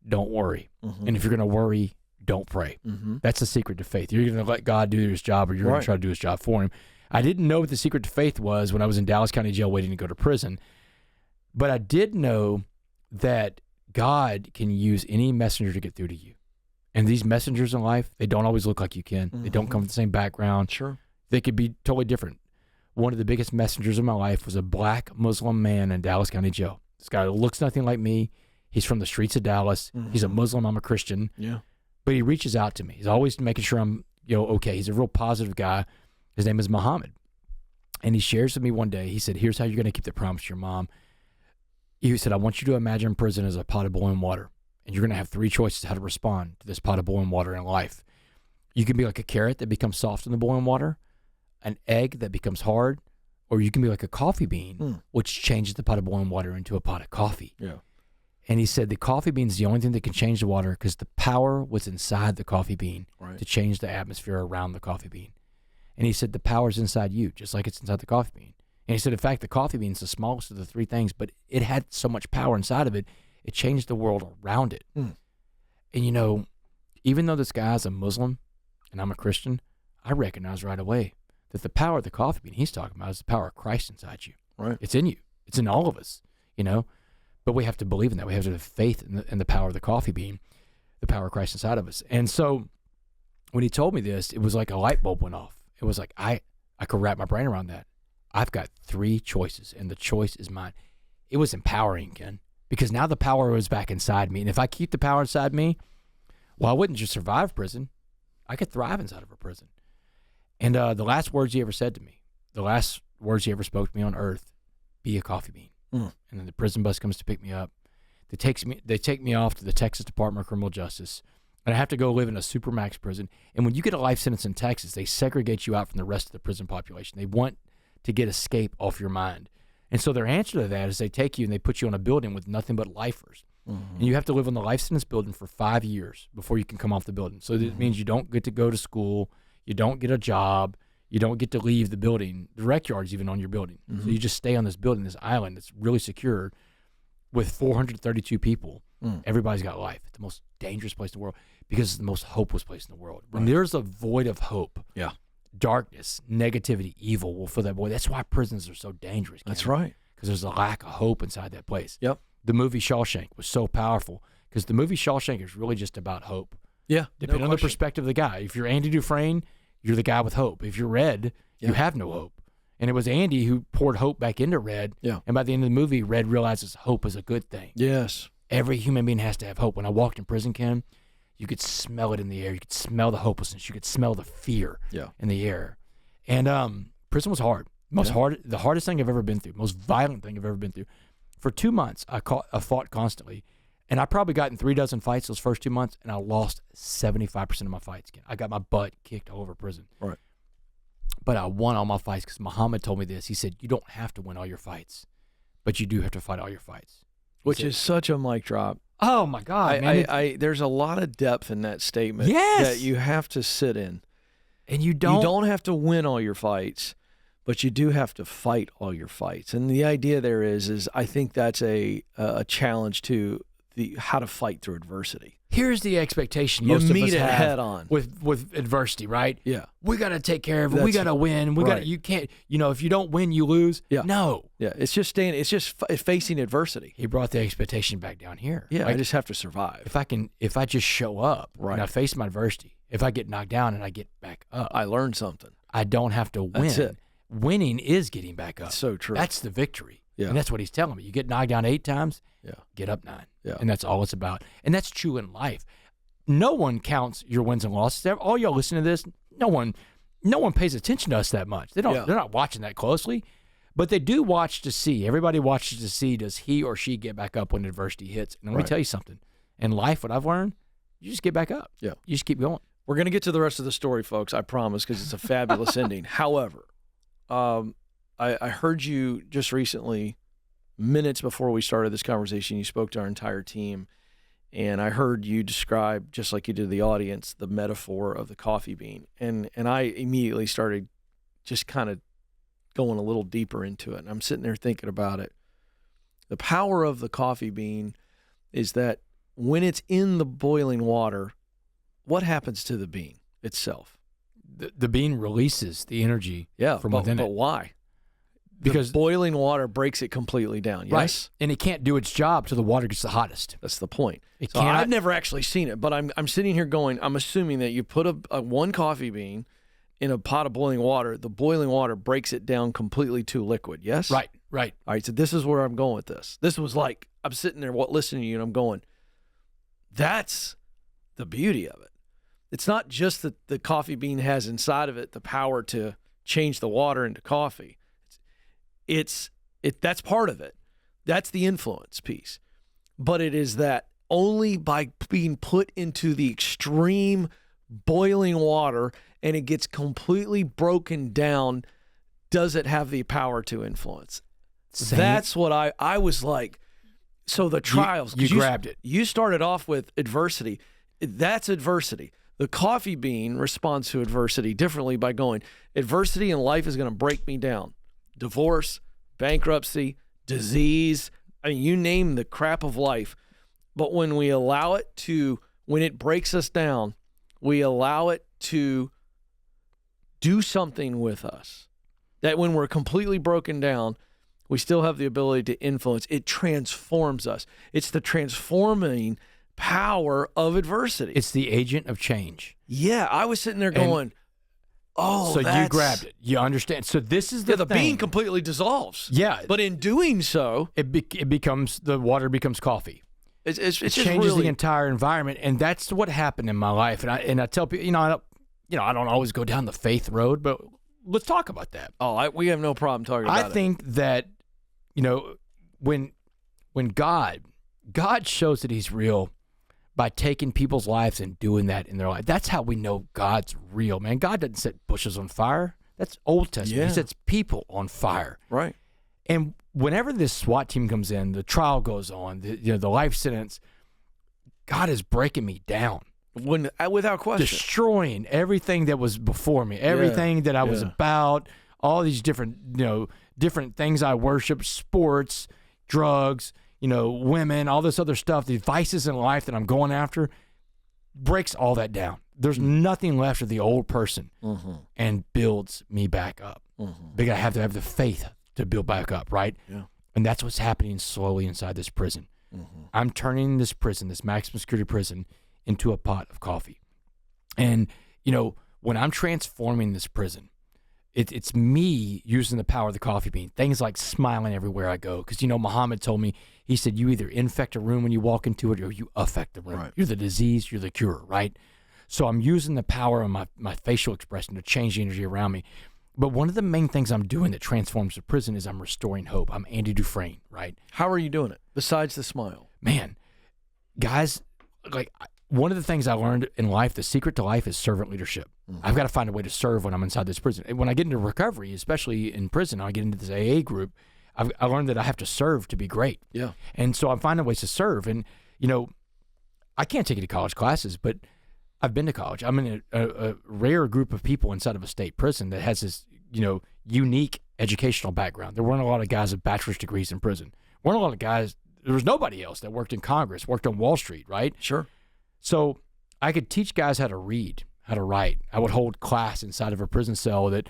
[SPEAKER 1] don't worry. And if you're going to worry, don't pray. That's the secret to faith. You're going to let God do his job, or you're going to try to do his job for him. I didn't know what the secret to faith was when I was in Dallas County Jail waiting to go to prison. But I did know that God can use any messenger to get through to you. And these messengers in life, they don't always look like you, Ken. They don't come from the same background.
[SPEAKER 2] Sure. They
[SPEAKER 1] could be totally different. One of the biggest messengers in my life was a black Muslim man in Dallas County Jail. This guy looks nothing like me. He's from the streets of Dallas. He's a Muslim. I'm a Christian.
[SPEAKER 2] Yeah.
[SPEAKER 1] But he reaches out to me. He's always making sure I'm, okay. He's a real positive guy. His name is Muhammad. And he shares with me one day, he said, here's how you're going to keep the promise to your mom. He said, I want you to imagine prison as a pot of boiling water. And you're going to have 3 choices how to respond to this pot of boiling water in life. You can be like a carrot that becomes soft in the boiling water, an egg that becomes hard, or you can be like a coffee bean, which changes the pot of boiling water into a pot of coffee.
[SPEAKER 2] Yeah.
[SPEAKER 1] And he said the coffee bean is the only thing that can change the water because the power was inside the coffee bean to change the atmosphere around the coffee bean. And he said the power's inside you, just like it's inside the coffee bean. And he said, in fact, the coffee bean is the smallest of the 3 things, but it had so much power inside of it, it changed the world around it. And, even though this guy's a Muslim and I'm a Christian, I recognize right away that the power of the coffee bean he's talking about is the power of Christ inside you.
[SPEAKER 2] Right.
[SPEAKER 1] It's in you. It's in all of us, But we have to believe in that. We have to have faith in the power of the coffee bean, the power of Christ inside of us. And so when he told me this, it was like a light bulb went off. It was like I could wrap my brain around that. I've got 3 choices, and the choice is mine. It was empowering, Ken, because now the power was back inside me. And if I keep the power inside me, well, I wouldn't just survive prison. I could thrive inside of a prison. And the last words he ever said to me, the last words he ever spoke to me on earth, be a coffee bean. And then the prison bus comes to pick me up. They take me off to the Texas Department of Criminal Justice, and I have to go live in a supermax prison. And when you get a life sentence in Texas, they segregate you out from the rest of the prison population. They want to get escape off your mind. And so their answer to that is they take you and they put you in a building with nothing but lifers. And you have to live in the life sentence building for 5 years before you can come off the building. So that means you don't get to go to school, you don't get a job, you don't get to leave the building. The rec yard's even on your building. So you just stay on this building, this island that's really secure with 432 people. Everybody's got life. It's the most dangerous place in the world because it's the most hopeless place in the world. When there's a void of hope, darkness, negativity, evil will fill that void. That's why prisons are so dangerous.
[SPEAKER 2] That's right.
[SPEAKER 1] because there's a lack of hope inside that place.
[SPEAKER 2] Yep.
[SPEAKER 1] The movie Shawshank was so powerful because the movie Shawshank is really just about hope.
[SPEAKER 2] Yeah.
[SPEAKER 1] Depending on the perspective of the guy. If you're Andy Dufresne, you're the guy with hope. If you're Red, you have no hope. And it was Andy who poured hope back into Red.
[SPEAKER 2] Yeah.
[SPEAKER 1] And by the end of the movie, Red realizes hope is a good thing.
[SPEAKER 2] Yes.
[SPEAKER 1] Every human being has to have hope. When I walked in prison, Ken, you could smell it in the air. You could smell the hopelessness. You could smell the fear in the air. And prison was hard. The hardest thing I've ever been through, most violent thing I've ever been through. For 2 months, I fought constantly. And I probably got in 36 fights those first 2 months, and I lost 75% of my fights. I got my butt kicked all over prison.
[SPEAKER 2] Right.
[SPEAKER 1] But I won all my fights because Muhammad told me this. He said, you don't have to win all your fights, but you do have to fight all your fights.
[SPEAKER 2] Which is such a mic drop.
[SPEAKER 1] Oh, my God, man.
[SPEAKER 2] There's a lot of depth in that statement that you have to sit in.
[SPEAKER 1] And you
[SPEAKER 2] don't have to win all your fights, but you do have to fight all your fights. And the idea there is I think that's a challenge to how to fight through adversity.
[SPEAKER 1] Here's the expectation most of us
[SPEAKER 2] meet it
[SPEAKER 1] have
[SPEAKER 2] head on
[SPEAKER 1] with adversity, right?
[SPEAKER 2] Yeah.
[SPEAKER 1] We got to take care of it. We got to win. You can't, if you don't win, you lose.
[SPEAKER 2] Yeah.
[SPEAKER 1] No.
[SPEAKER 2] Yeah. It's just facing adversity.
[SPEAKER 1] He brought the expectation back down here.
[SPEAKER 2] Yeah. Like, I just have to survive.
[SPEAKER 1] If I just show up and I face my adversity, if I get knocked down and I get back up,
[SPEAKER 2] I learned something.
[SPEAKER 1] I don't have to win.
[SPEAKER 2] That's it.
[SPEAKER 1] Winning is getting back up.
[SPEAKER 2] That's so true.
[SPEAKER 1] That's the victory.
[SPEAKER 2] Yeah.
[SPEAKER 1] And that's what he's telling me. You get knocked down 8 times, get up 9.
[SPEAKER 2] Yeah.
[SPEAKER 1] And that's all it's about. And that's true in life. No one counts your wins and losses. All y'all listening to this, no one pays attention to us that much. They're not watching that closely, but they do watch to see. Everybody watches to see, does he or she get back up when adversity hits? And let me tell you something. In life, what I've learned, you just get back up.
[SPEAKER 2] Yeah.
[SPEAKER 1] You just keep going.
[SPEAKER 2] We're going to get to the rest of the story, folks, I promise, because it's a fabulous ending. However, I heard you just recently, minutes before we started this conversation, you spoke to our entire team, and I heard you describe, just like you did the audience, the metaphor of the coffee bean. And I immediately started just kind of going a little deeper into it. And I'm sitting there thinking about it. The power of the coffee bean is that when it's in the boiling water, what happens to the bean itself?
[SPEAKER 1] The bean releases the energy from within it.
[SPEAKER 2] But why?
[SPEAKER 1] Because
[SPEAKER 2] the boiling water breaks it completely down, yes?
[SPEAKER 1] Right. And it can't do its job till the water gets the hottest.
[SPEAKER 2] That's the point.
[SPEAKER 1] So
[SPEAKER 2] I've never actually seen it, but I'm sitting here going, I'm assuming that you put a one coffee bean in a pot of boiling water, the boiling water breaks it down completely to liquid, yes?
[SPEAKER 1] Right.
[SPEAKER 2] All right, so this is where I'm going with this. This was like, I'm sitting there listening to you, and I'm going, that's the beauty of it. It's not just that the coffee bean has inside of it the power to change the water into coffee. That's part of it. That's the influence piece. But it is that only by being put into the extreme boiling water and it gets completely broken down does it have the power to influence. That's what I was like. So the trials.
[SPEAKER 1] You grabbed it.
[SPEAKER 2] You started off with adversity. That's adversity. The coffee bean responds to adversity differently by going, adversity in life is going to break me down. Divorce, bankruptcy, disease, I mean, you name the crap of life. But when we allow it to, when it breaks us down, we allow it to do something with us. That when we're completely broken down, we still have the ability to influence. It transforms us. It's the transforming power of adversity.
[SPEAKER 1] It's the agent of change.
[SPEAKER 2] Yeah, I was sitting there going,
[SPEAKER 1] so you grabbed it. You understand. So this is the thing.
[SPEAKER 2] bean completely dissolves.
[SPEAKER 1] Yeah.
[SPEAKER 2] But in doing so,
[SPEAKER 1] it becomes, the water becomes coffee.
[SPEAKER 2] It
[SPEAKER 1] changes the entire environment. And that's what happened in my life. And I tell people, I don't always go down the faith road, but let's talk about that.
[SPEAKER 2] We have no problem talking about it.
[SPEAKER 1] I think that, when God shows that he's real by taking people's lives and doing that in their life. That's how we know God's real, man. God doesn't set bushes on fire. That's Old Testament.
[SPEAKER 2] Yeah.
[SPEAKER 1] He sets people on fire.
[SPEAKER 2] Right.
[SPEAKER 1] And whenever this SWAT team comes in, the trial goes on, the life sentence, God is breaking me down.
[SPEAKER 2] Without question.
[SPEAKER 1] Destroying everything that was before me, everything that I was about, all these different things I worship, sports, drugs, women, all this other stuff, the vices in life that I'm going after, breaks all that down. There's nothing left of the old person and builds me back up. But I have to have the faith to build back up, right?
[SPEAKER 2] Yeah.
[SPEAKER 1] And that's what's happening slowly inside this prison. I'm turning this prison, this maximum security prison, into a pot of coffee. And, when I'm transforming this prison, it's me using the power of the coffee bean. Things like smiling everywhere I go. Because, Muhammad told me, he said, you either infect a room when you walk into it or you affect the room. Right. You're the disease, you're the cure, right? So I'm using the power of my facial expression to change the energy around me. But one of the main things I'm doing that transforms the prison is I'm restoring hope. I'm Andy Dufresne, right?
[SPEAKER 2] How are you doing it, besides the smile?
[SPEAKER 1] Man, guys, one of the things I learned in life, the secret to life is servant leadership. I've got to find a way to serve when I'm inside this prison. And when I get into recovery, especially in prison, I get into this AA group, I learned that I have to serve to be great. Yeah. And so I'm finding ways to serve. And, I can't take you to college classes, but I've been to college. I'm in a rare group of people inside of a state prison that has this, unique educational background. There weren't a lot of guys with bachelor's degrees in prison. There weren't a lot of guys, there was nobody else that worked in Congress, worked on Wall Street, right?
[SPEAKER 2] Sure.
[SPEAKER 1] So I could teach guys how to read, how to write. I would hold class inside of a prison cell that,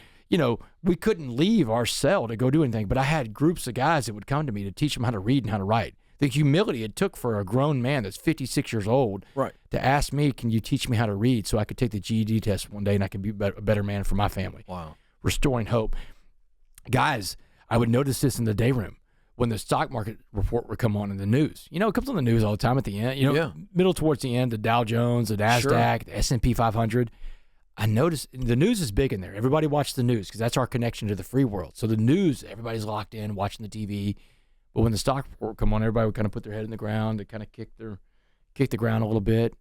[SPEAKER 1] we couldn't leave our cell to go do anything, but I had groups of guys that would come to me to teach them how to read and how to write. The humility it took for a grown man that's 56 years old to ask me, can you teach me how to read so I could take the GED test one day and I could be a better man for my family. Wow. Restoring hope. Guys, I would notice this in the day room when the stock market report would come on in the news. It comes on the news all the time at the end. Middle towards the end, the Dow Jones, the NASDAQ, the S&P 500. I noticed the news is big in there. Everybody watches the news because that's our connection to the free world. So the news, everybody's locked in, watching the TV. But when the stock report come on, everybody would kind of put their head in the ground. They kind of kick the ground a little bit.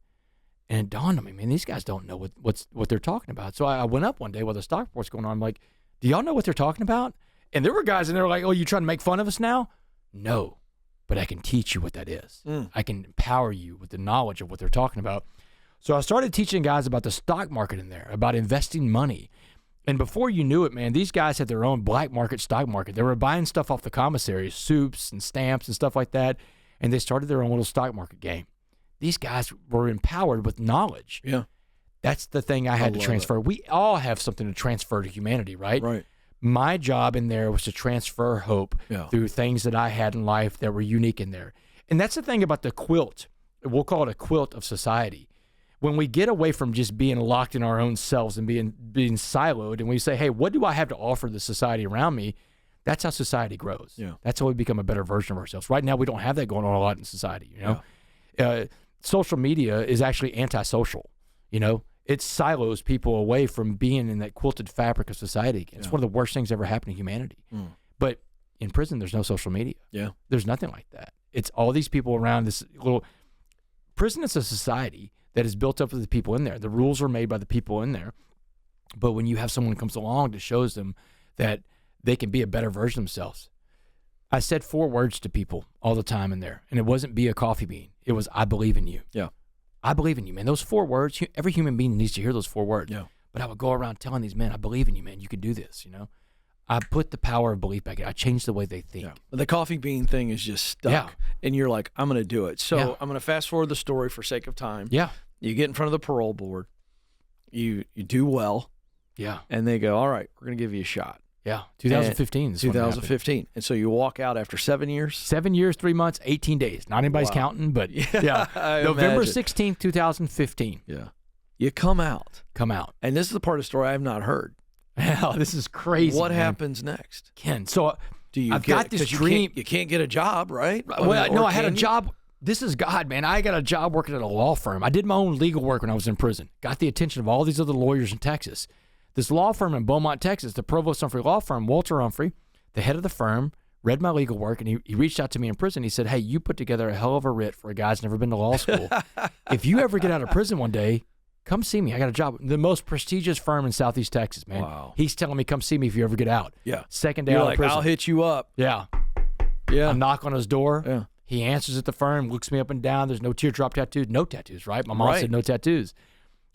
[SPEAKER 1] And it dawned on me, man, these guys don't know what they're talking about. So I went up one day while the stock report's going on. I'm like, do y'all know what they're talking about? And there were guys in there like, oh, you trying to make fun of us now? No, but I can teach you what that is. I can empower you with the knowledge of what they're talking about. So I started teaching guys about the stock market in there, about investing money. And before you knew it, man, these guys had their own black market stock market. They were buying stuff off the commissaries, soups and stamps and stuff like that, and they started their own little stock market game. These guys were empowered with knowledge. Yeah. That's the thing I had to transfer. We all have something to transfer to humanity, right? Right. My job in there was to transfer hope through things that I had in life that were unique in there. And that's the thing about the quilt. We'll call it a quilt of society. When we get away from just being locked in our own selves and being siloed, and we say, hey, what do I have to offer the society around me? That's how society grows. Yeah. That's how we become a better version of ourselves. Right now, we don't have that going on a lot in society. Social media is actually antisocial. It silos people away from being in that quilted fabric of society again. It's one of the worst things ever happened to humanity. But in prison, there's no social media. Yeah. There's nothing like that. It's all these people around this little prison is a society that is built up with the people in there. The rules are made by the people in there. But when you have someone who comes along that shows them that they can be a better version of themselves. I said 4 words to people all the time in there, and it wasn't be a coffee bean. It was, I believe in you. Yeah. I believe in you, man. Those 4 words, every human being needs to hear those 4 words. Yeah. But I would go around telling these men, I believe in you, man. You can do this, I put the power of belief back in. I changed the way they think. Yeah.
[SPEAKER 2] The coffee bean thing is just stuck, and you're like, I'm going to do it. So I'm going to fast forward the story for sake of time. Yeah. You get in front of the parole board. You do well. Yeah. And they go, all right, we're going to give you a shot.
[SPEAKER 1] Yeah. 2015.
[SPEAKER 2] 2015. And so you walk out after 7 years?
[SPEAKER 1] 7 years, 3 months, 18 days. Not anybody's counting, but November 16th, 2015.
[SPEAKER 2] Yeah. You come out. And this is the part of the story I have not heard.
[SPEAKER 1] Hell, this is crazy.
[SPEAKER 2] What happens next?
[SPEAKER 1] Ken, so I've got this dream.
[SPEAKER 2] You can't get a job, right?
[SPEAKER 1] Well, no, I had a job. This is God, man. I got a job working at a law firm. I did my own legal work when I was in prison. Got the attention of all these other lawyers in Texas. This law firm in Beaumont, Texas, the Provost Humphrey Law Firm, Walter Humphrey, the head of the firm, read my legal work, and he reached out to me in prison. He said, hey, you put together a hell of a writ for a guy who's never been to law school. If you ever get out of prison one day, come see me. I got a job. The most prestigious firm in Southeast Texas, man. Wow. He's telling me, come see me if you ever get out. Yeah. Second day out of prison.
[SPEAKER 2] I'll hit you up.
[SPEAKER 1] Yeah. I knock on his door. Yeah. He answers at the firm, looks me up and down. There's no teardrop tattoos. No tattoos, right? My mom said no tattoos.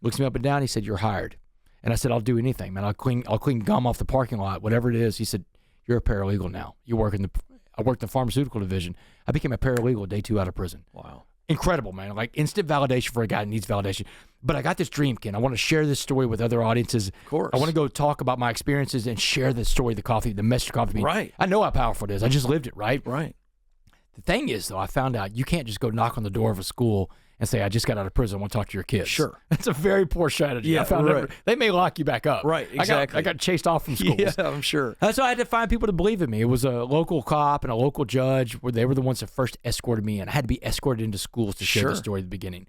[SPEAKER 1] Looks me up and down. He said, you're hired. And I said, I'll do anything, man. I'll clean gum off the parking lot, whatever it is. He said, you're a paralegal now. I work in the pharmaceutical division. I became a paralegal day 2 out of prison. Wow. Incredible, man. Like instant validation for a guy that needs validation. But I got this dream, Ken. I want to share this story with other audiences.
[SPEAKER 2] Of course.
[SPEAKER 1] I want to go talk about my experiences and share the story of the coffee, the message of coffee bean.
[SPEAKER 2] Right.
[SPEAKER 1] I know how powerful it is. I just lived it, right?
[SPEAKER 2] Right.
[SPEAKER 1] The thing is, though, I found out you can't just go knock on the door of a school and say, I just got out of prison. I want to talk to your kids.
[SPEAKER 2] Sure.
[SPEAKER 1] That's a very poor strategy.
[SPEAKER 2] Yeah,
[SPEAKER 1] I found
[SPEAKER 2] right.
[SPEAKER 1] they may lock you back up.
[SPEAKER 2] Right, exactly.
[SPEAKER 1] I got chased off from schools.
[SPEAKER 2] Yeah, I'm sure.
[SPEAKER 1] So I had to find people to believe in me. It was a local cop and a local judge where they were the ones that first escorted me in. I had to be escorted into schools to share the story at the beginning.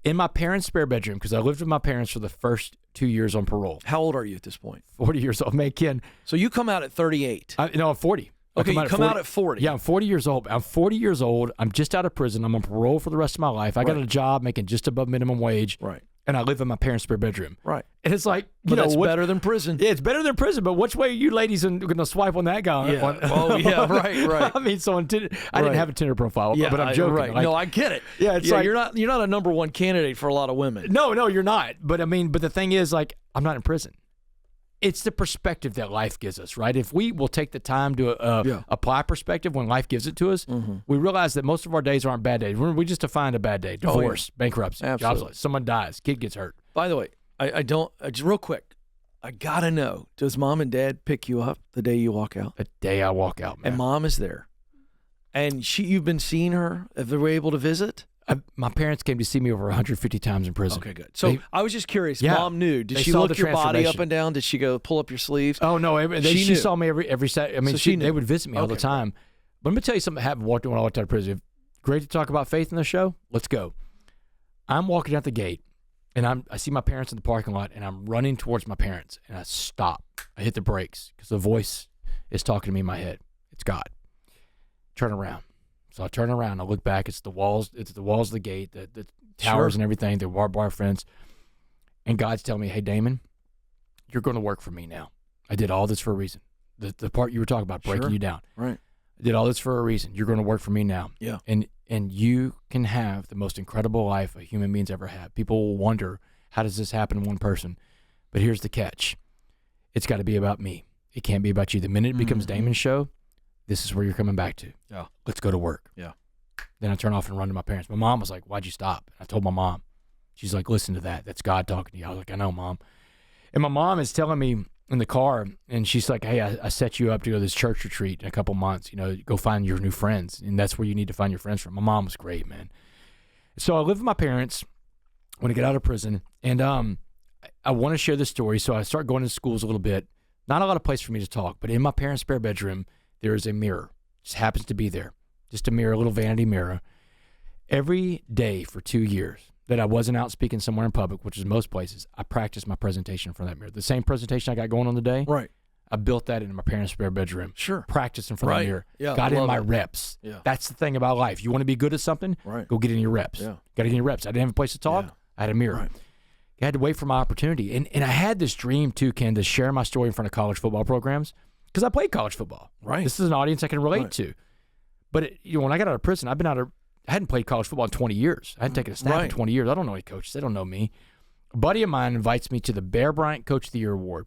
[SPEAKER 1] In my parents' spare bedroom, because I lived with my parents for the first 2 years on parole.
[SPEAKER 2] How old are you at this point?
[SPEAKER 1] 40 years old. Man, Ken.
[SPEAKER 2] So you come out at 38.
[SPEAKER 1] I'm 40.
[SPEAKER 2] Okay, you come out at 40.
[SPEAKER 1] Yeah, I'm 40 years old. I'm 40 years old. I'm just out of prison. I'm on parole for the rest of my life. I got a job making just above minimum wage.
[SPEAKER 2] Right.
[SPEAKER 1] And I live in my parents' spare bedroom.
[SPEAKER 2] Right.
[SPEAKER 1] And it's like,
[SPEAKER 2] that's better than prison.
[SPEAKER 1] Yeah, it's better than prison. But which way are you ladies going to swipe on that guy?
[SPEAKER 2] Yeah. Oh, yeah, right.
[SPEAKER 1] I mean, I didn't have a Tinder profile, but I'm joking.
[SPEAKER 2] Right.
[SPEAKER 1] Like,
[SPEAKER 2] no, I get it.
[SPEAKER 1] Yeah, it's like,
[SPEAKER 2] you're not a number one candidate for a lot of women.
[SPEAKER 1] No, you're not. But the thing is, like, I'm not in prison. It's the perspective that life gives us, right? If we will take the time to apply perspective when life gives it to us, we realize that most of our days aren't bad days. We just define a bad day: divorce, bankruptcy, jobs loss, someone dies, kid gets hurt.
[SPEAKER 2] By the way, I don't. Just real quick, I gotta know: does mom and dad pick you up the day you walk out?
[SPEAKER 1] The day I walk out, man.
[SPEAKER 2] And mom is there, and you've been seeing her. If they were able to visit.
[SPEAKER 1] My parents came to see me over 150 times in prison.
[SPEAKER 2] Okay, good. So I was just curious. Mom knew. Did she look your body up and down? Did she go pull up your sleeves?
[SPEAKER 1] Oh no, she saw me every Saturday. I mean, they would visit me all the time.
[SPEAKER 2] Good.
[SPEAKER 1] But let me tell you something that happened when I walked out of prison. Great to talk about faith in the show. Let's go. I'm walking out the gate, and I see my parents in the parking lot, and I'm running towards my parents, and I stop. I hit the brakes because the voice is talking to me in my head. It's God. Turn around. So I turn around, I look back, it's the walls of the gate, the towers and everything, the barbed wire fence. And God's telling me, hey, Damon, you're going to work for me now. I did all this for a reason. The part you were talking about, breaking you down.
[SPEAKER 2] Right.
[SPEAKER 1] I did all this for a reason. You're going to work for me now.
[SPEAKER 2] Yeah.
[SPEAKER 1] And you can have the most incredible life a human being's ever had. People will wonder, how does this happen to one person? But here's the catch. It's got to be about me. It can't be about you. The minute it becomes Damon's show, this is where you're coming back to.
[SPEAKER 2] Yeah.
[SPEAKER 1] Let's go to work.
[SPEAKER 2] Yeah.
[SPEAKER 1] Then I turn off and run to my parents. My mom was like, why'd you stop? I told my mom. She's like, listen to that. That's God talking to you. I was like, I know, Mom. And my mom is telling me in the car, and she's like, hey, I set you up to go to this church retreat in a couple months. Go find your new friends. And that's where you need to find your friends from. My mom was great, man. So I live with my parents when I get out of prison. And I want to share this story. So I start going to schools a little bit. Not a lot of place for me to talk, but in my parents' spare bedroom, there is a mirror. Just happens to be there. Just a mirror, a little vanity mirror. Every day for 2 years that I wasn't out speaking somewhere in public, which is most places, I practiced my presentation in front of that mirror. The same presentation I got going on today,
[SPEAKER 2] right?
[SPEAKER 1] I built that in my parents' spare bedroom.
[SPEAKER 2] Sure.
[SPEAKER 1] Practiced in front of the mirror.
[SPEAKER 2] Yeah,
[SPEAKER 1] got in my reps.
[SPEAKER 2] Yeah.
[SPEAKER 1] That's the thing about life. You want to be good at something?
[SPEAKER 2] Right.
[SPEAKER 1] Go get in your reps.
[SPEAKER 2] Yeah.
[SPEAKER 1] Got to get in your reps. I didn't have a place to talk.
[SPEAKER 2] Yeah.
[SPEAKER 1] I had a mirror.
[SPEAKER 2] Right.
[SPEAKER 1] I had to wait for my opportunity. And I had this dream too, Ken, to share my story in front of college football programs because I played college football.
[SPEAKER 2] Right.
[SPEAKER 1] This is an audience I can relate to. But when I got out of prison, I hadn't played college football in 20 years. I hadn't taken a snap in 20 years. I don't know any coaches. They don't know me. A buddy of mine invites me to the Bear Bryant Coach of the Year Award.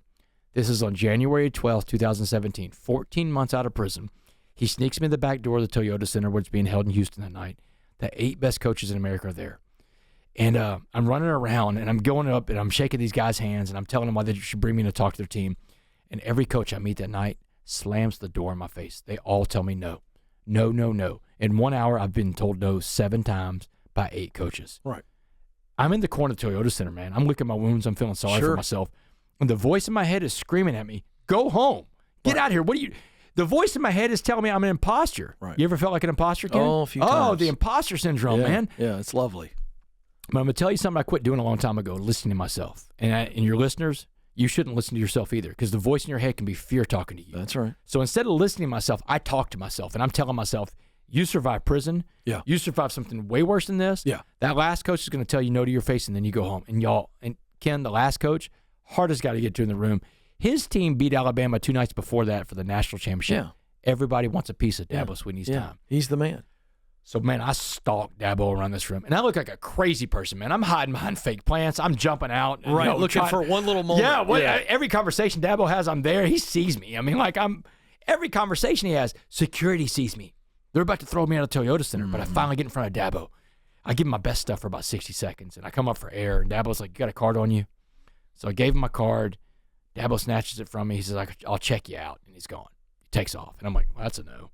[SPEAKER 1] This is on January 12th, 2017, 14 months out of prison. He sneaks me in the back door of the Toyota Center where it's being held in Houston that night. The 8 best coaches in America are there. And I'm running around, and I'm going up, and I'm shaking these guys' hands, and I'm telling them why they should bring me in to talk to their team. And every coach I meet that night slams the door in my face. They all tell me no. No, no, no. In 1 hour, I've been told no 7 times by 8 coaches.
[SPEAKER 2] Right.
[SPEAKER 1] I'm in the corner of the Toyota Center, man. I'm licking my wounds. I'm feeling sorry for myself. And the voice in my head is screaming at me, go home. Get out of here. The voice in my head is telling me I'm an imposter.
[SPEAKER 2] Right.
[SPEAKER 1] You ever felt like an imposter, Ken?
[SPEAKER 2] Oh, a few times.
[SPEAKER 1] Oh, the imposter syndrome, man.
[SPEAKER 2] Yeah, it's lovely.
[SPEAKER 1] But I'm going to tell you something I quit doing a long time ago, listening to myself. And your listeners, you shouldn't listen to yourself either because the voice in your head can be fear talking to you.
[SPEAKER 2] That's right.
[SPEAKER 1] So instead of listening to myself, I talk to myself, and I'm telling myself, you survived prison.
[SPEAKER 2] Yeah.
[SPEAKER 1] You survived something way worse than this.
[SPEAKER 2] Yeah.
[SPEAKER 1] That last coach is going to tell you no to your face, and then you go home. And Ken, the last coach, hardest guy to get to in the room. His team beat Alabama 2 nights before that for the national championship.
[SPEAKER 2] Yeah.
[SPEAKER 1] Everybody wants a piece of Dabo Swinney's time.
[SPEAKER 2] He's the man.
[SPEAKER 1] So, man, I stalked Dabo around this room, and I look like a crazy person, man. I'm hiding behind fake plants. I'm jumping out.
[SPEAKER 2] Right, looking for one little moment.
[SPEAKER 1] Yeah, every conversation Dabo has, I'm there. He sees me. I mean, every conversation he has, security sees me. They're about to throw me out of Toyota Center, but I finally get in front of Dabo. I give him my best stuff for about 60 seconds, and I come up for air, and Dabo's like, you got a card on you? So I gave him my card. Dabo snatches it from me. He says, I'll check you out, and he's gone. He takes off, and I'm like, well, that's a no.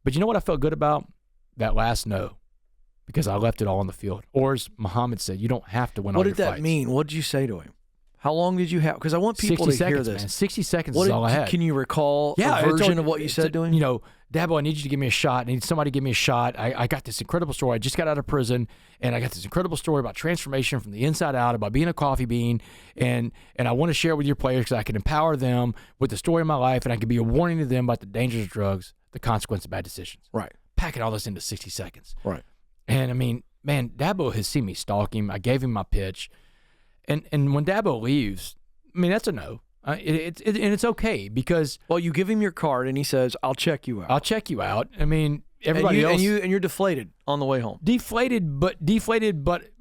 [SPEAKER 1] But you know what I felt good about? That last no, because I left it all on the field. Or as Muhammad said, you don't have to win all your fights.
[SPEAKER 2] What did that mean? What did you say to him? How long did you have? Because I want people to hear this.
[SPEAKER 1] Man. 60 seconds is all I had.
[SPEAKER 2] Can you recall a version of what you said to him?
[SPEAKER 1] You know, Dabo, I need you to give me a shot. I need somebody to give me a shot. I got this incredible story. I just got out of prison, and I got this incredible story about transformation from the inside out, about being a coffee bean, and I want to share it with your players because I can empower them with the story of my life, and I can be a warning to them about the dangers of drugs, the consequence of bad decisions.
[SPEAKER 2] Right.
[SPEAKER 1] Packing all this into 60 seconds.
[SPEAKER 2] Right.
[SPEAKER 1] And, I mean, man, Dabo has seen me stalk him. I gave him my pitch. And when Dabo leaves, I mean, that's a no. And it's okay because...
[SPEAKER 2] Well, you give him your card, and he says, I'll check you out.
[SPEAKER 1] I'll check you out. I mean, everybody else...
[SPEAKER 2] And you're deflated on the way home.
[SPEAKER 1] Deflated, but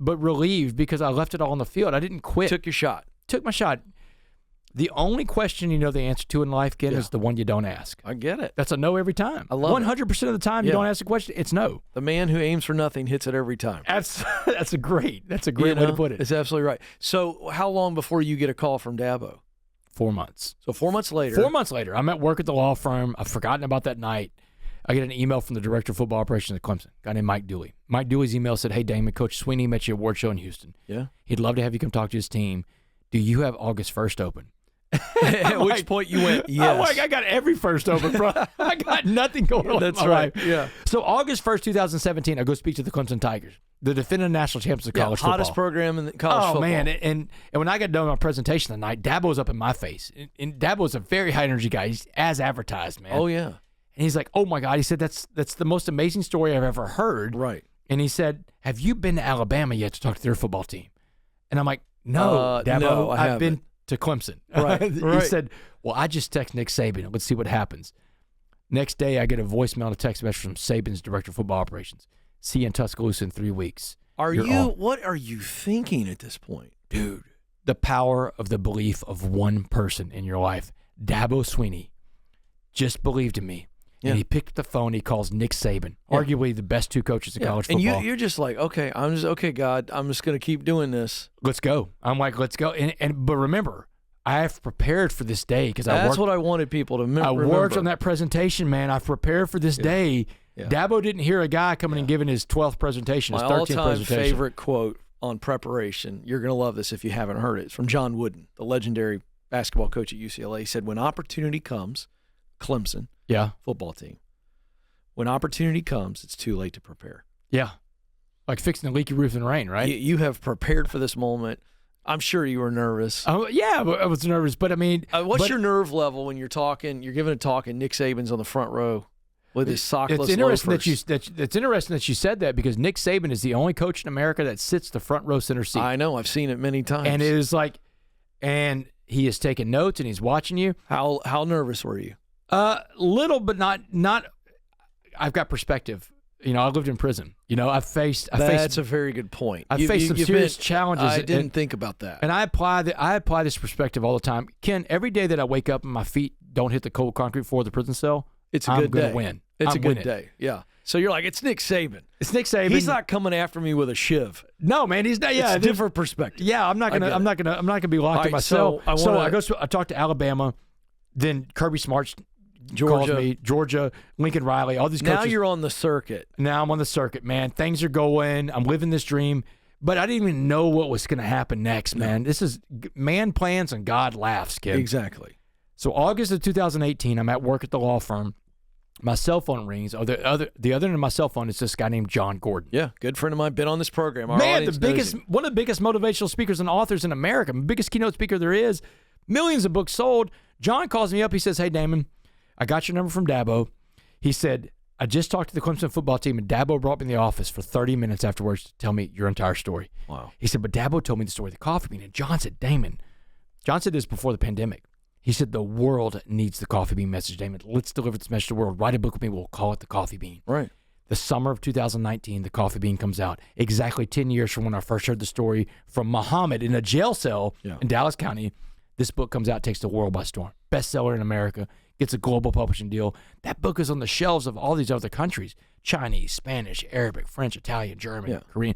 [SPEAKER 1] relieved because I left it all on the field. I didn't quit.
[SPEAKER 2] Took your shot.
[SPEAKER 1] Took my shot. The only question you know the answer to in life, Ken, is the one you don't ask.
[SPEAKER 2] I get it.
[SPEAKER 1] That's a no every time.
[SPEAKER 2] I love
[SPEAKER 1] 100% of the time you don't ask a question, it's no.
[SPEAKER 2] The man who aims for nothing hits it every time.
[SPEAKER 1] That's a great way to put it.
[SPEAKER 2] It's absolutely right. So how long before you get a call from Dabo?
[SPEAKER 1] 4 months.
[SPEAKER 2] So 4 months later.
[SPEAKER 1] 4 months later, I'm at work at the law firm. I've forgotten about that night. I get an email from the director of football operations at Clemson, a guy named Mike Dooley. Mike Dooley's email said, hey, Damon, Coach Sweeney met you at award show in Houston.
[SPEAKER 2] Yeah.
[SPEAKER 1] He'd love to have you come talk to his team. Do you have August 1st open?
[SPEAKER 2] At which point you went, yes.
[SPEAKER 1] I'm like, I got every first open, bro. I got nothing going on.
[SPEAKER 2] That's
[SPEAKER 1] in my
[SPEAKER 2] right.
[SPEAKER 1] life.
[SPEAKER 2] Yeah.
[SPEAKER 1] So August 1st, 2017, I go speak to the Clemson Tigers, the defending national champions of college football.
[SPEAKER 2] Hottest program in college football.
[SPEAKER 1] Oh, man. And when I got done with my presentation that night, Dabo was up in my face. And Dabo's a very high energy guy. He's as advertised, man.
[SPEAKER 2] Oh, yeah.
[SPEAKER 1] And he's like, oh, my God. He said, that's the most amazing story I've ever heard.
[SPEAKER 2] Right.
[SPEAKER 1] And he said, have you been to Alabama yet to talk to their football team? And I'm like, no, Dabo,
[SPEAKER 2] no,
[SPEAKER 1] I've been to Clemson.
[SPEAKER 2] Right.
[SPEAKER 1] He said, well, I just text Nick Saban. Let's see what happens. Next day, I get a voicemail and a text message from Saban's director of football operations. See you in Tuscaloosa in 3 weeks.
[SPEAKER 2] What are you thinking at this point?
[SPEAKER 1] Dude, the power of the belief of one person in your life. Dabo Sweeney just believed in me.
[SPEAKER 2] Yeah.
[SPEAKER 1] And he picked up the phone. He calls Nick Saban, arguably the best two coaches in college football.
[SPEAKER 2] And you're just like, okay, God, I'm just going to keep doing this.
[SPEAKER 1] Let's go. I'm like, let's go. But remember, I have prepared for this day because
[SPEAKER 2] that's what I wanted people to remember.
[SPEAKER 1] I worked on that presentation, man. I've prepared for this day. Yeah. Dabo didn't hear a guy coming and giving his 12th presentation, his 13th presentation. My all-time
[SPEAKER 2] favorite quote on preparation, you're going to love this if you haven't heard it. It's from John Wooden, the legendary basketball coach at UCLA. He said, when opportunity comes, Clemson football team, when opportunity comes, it's too late to prepare.
[SPEAKER 1] Yeah. Like fixing the leaky roof in the rain, right?
[SPEAKER 2] You have prepared for this moment. I'm sure you were nervous.
[SPEAKER 1] Yeah, I was nervous, but I mean...
[SPEAKER 2] what's your nerve level when you're giving a talk and Nick Saban's on the front row with his sockless
[SPEAKER 1] It's interesting
[SPEAKER 2] loafers?
[SPEAKER 1] It's interesting that you said that because Nick Saban is the only coach in America that sits the front row center seat.
[SPEAKER 2] I know. I've seen it many times.
[SPEAKER 1] And it is like... And he is taking notes and he's watching you.
[SPEAKER 2] How nervous were you?
[SPEAKER 1] Little, but not... I've got perspective. You know, I lived in prison. You know,
[SPEAKER 2] That's a very good point.
[SPEAKER 1] I faced some serious challenges.
[SPEAKER 2] I didn't think about that.
[SPEAKER 1] And I apply this perspective all the time. Ken, every day that I wake up and my feet don't hit the cold concrete floor of the prison cell, I'm going to win.
[SPEAKER 2] It's a good day. Yeah. So you're like, it's Nick Saban.
[SPEAKER 1] It's Nick Saban.
[SPEAKER 2] He's not coming after me with a shiv.
[SPEAKER 1] No, man, he's not. Yeah,
[SPEAKER 2] it's a different perspective.
[SPEAKER 1] Yeah, I'm not gonna be locked in my cell. So I talked to Alabama, then Kirby Smart's calls me, Georgia, Lincoln Riley, all these coaches.
[SPEAKER 2] Now you're on the circuit.
[SPEAKER 1] Now I'm on the circuit, man. Things are going. I'm living this dream, but I didn't even know what was going to happen next, man. This is man plans and God laughs, kid.
[SPEAKER 2] Exactly.
[SPEAKER 1] So August of 2018, I'm at work at the law firm. My cell phone rings. Oh, the other end of my cell phone is this guy named John Gordon.
[SPEAKER 2] Yeah, good friend of mine, been on this program. Our
[SPEAKER 1] man, one of the biggest motivational speakers and authors in America, biggest keynote speaker there is, millions of books sold. John calls me up. He says, hey, Damon, I got your number from Dabo. He said, I just talked to the Clemson football team, and Dabo brought me in the office for 30 minutes afterwards to tell me your entire story.
[SPEAKER 2] Wow.
[SPEAKER 1] He said, but Dabo told me the story of the coffee bean. And John said, Damon, John said this before the pandemic. He said, the world needs the coffee bean message, Damon. Let's deliver this message to the world. Write a book with me. We'll call it The Coffee Bean.
[SPEAKER 2] Right.
[SPEAKER 1] The summer of 2019, The Coffee Bean comes out. Exactly 10 years from when I first heard the story from Muhammad in a jail cell in Dallas County. This book comes out, takes the world by storm. Bestseller in America. gets a global publishing deal. That book is on the shelves of all these other countries: Chinese, Spanish, Arabic, French, Italian, German, Korean.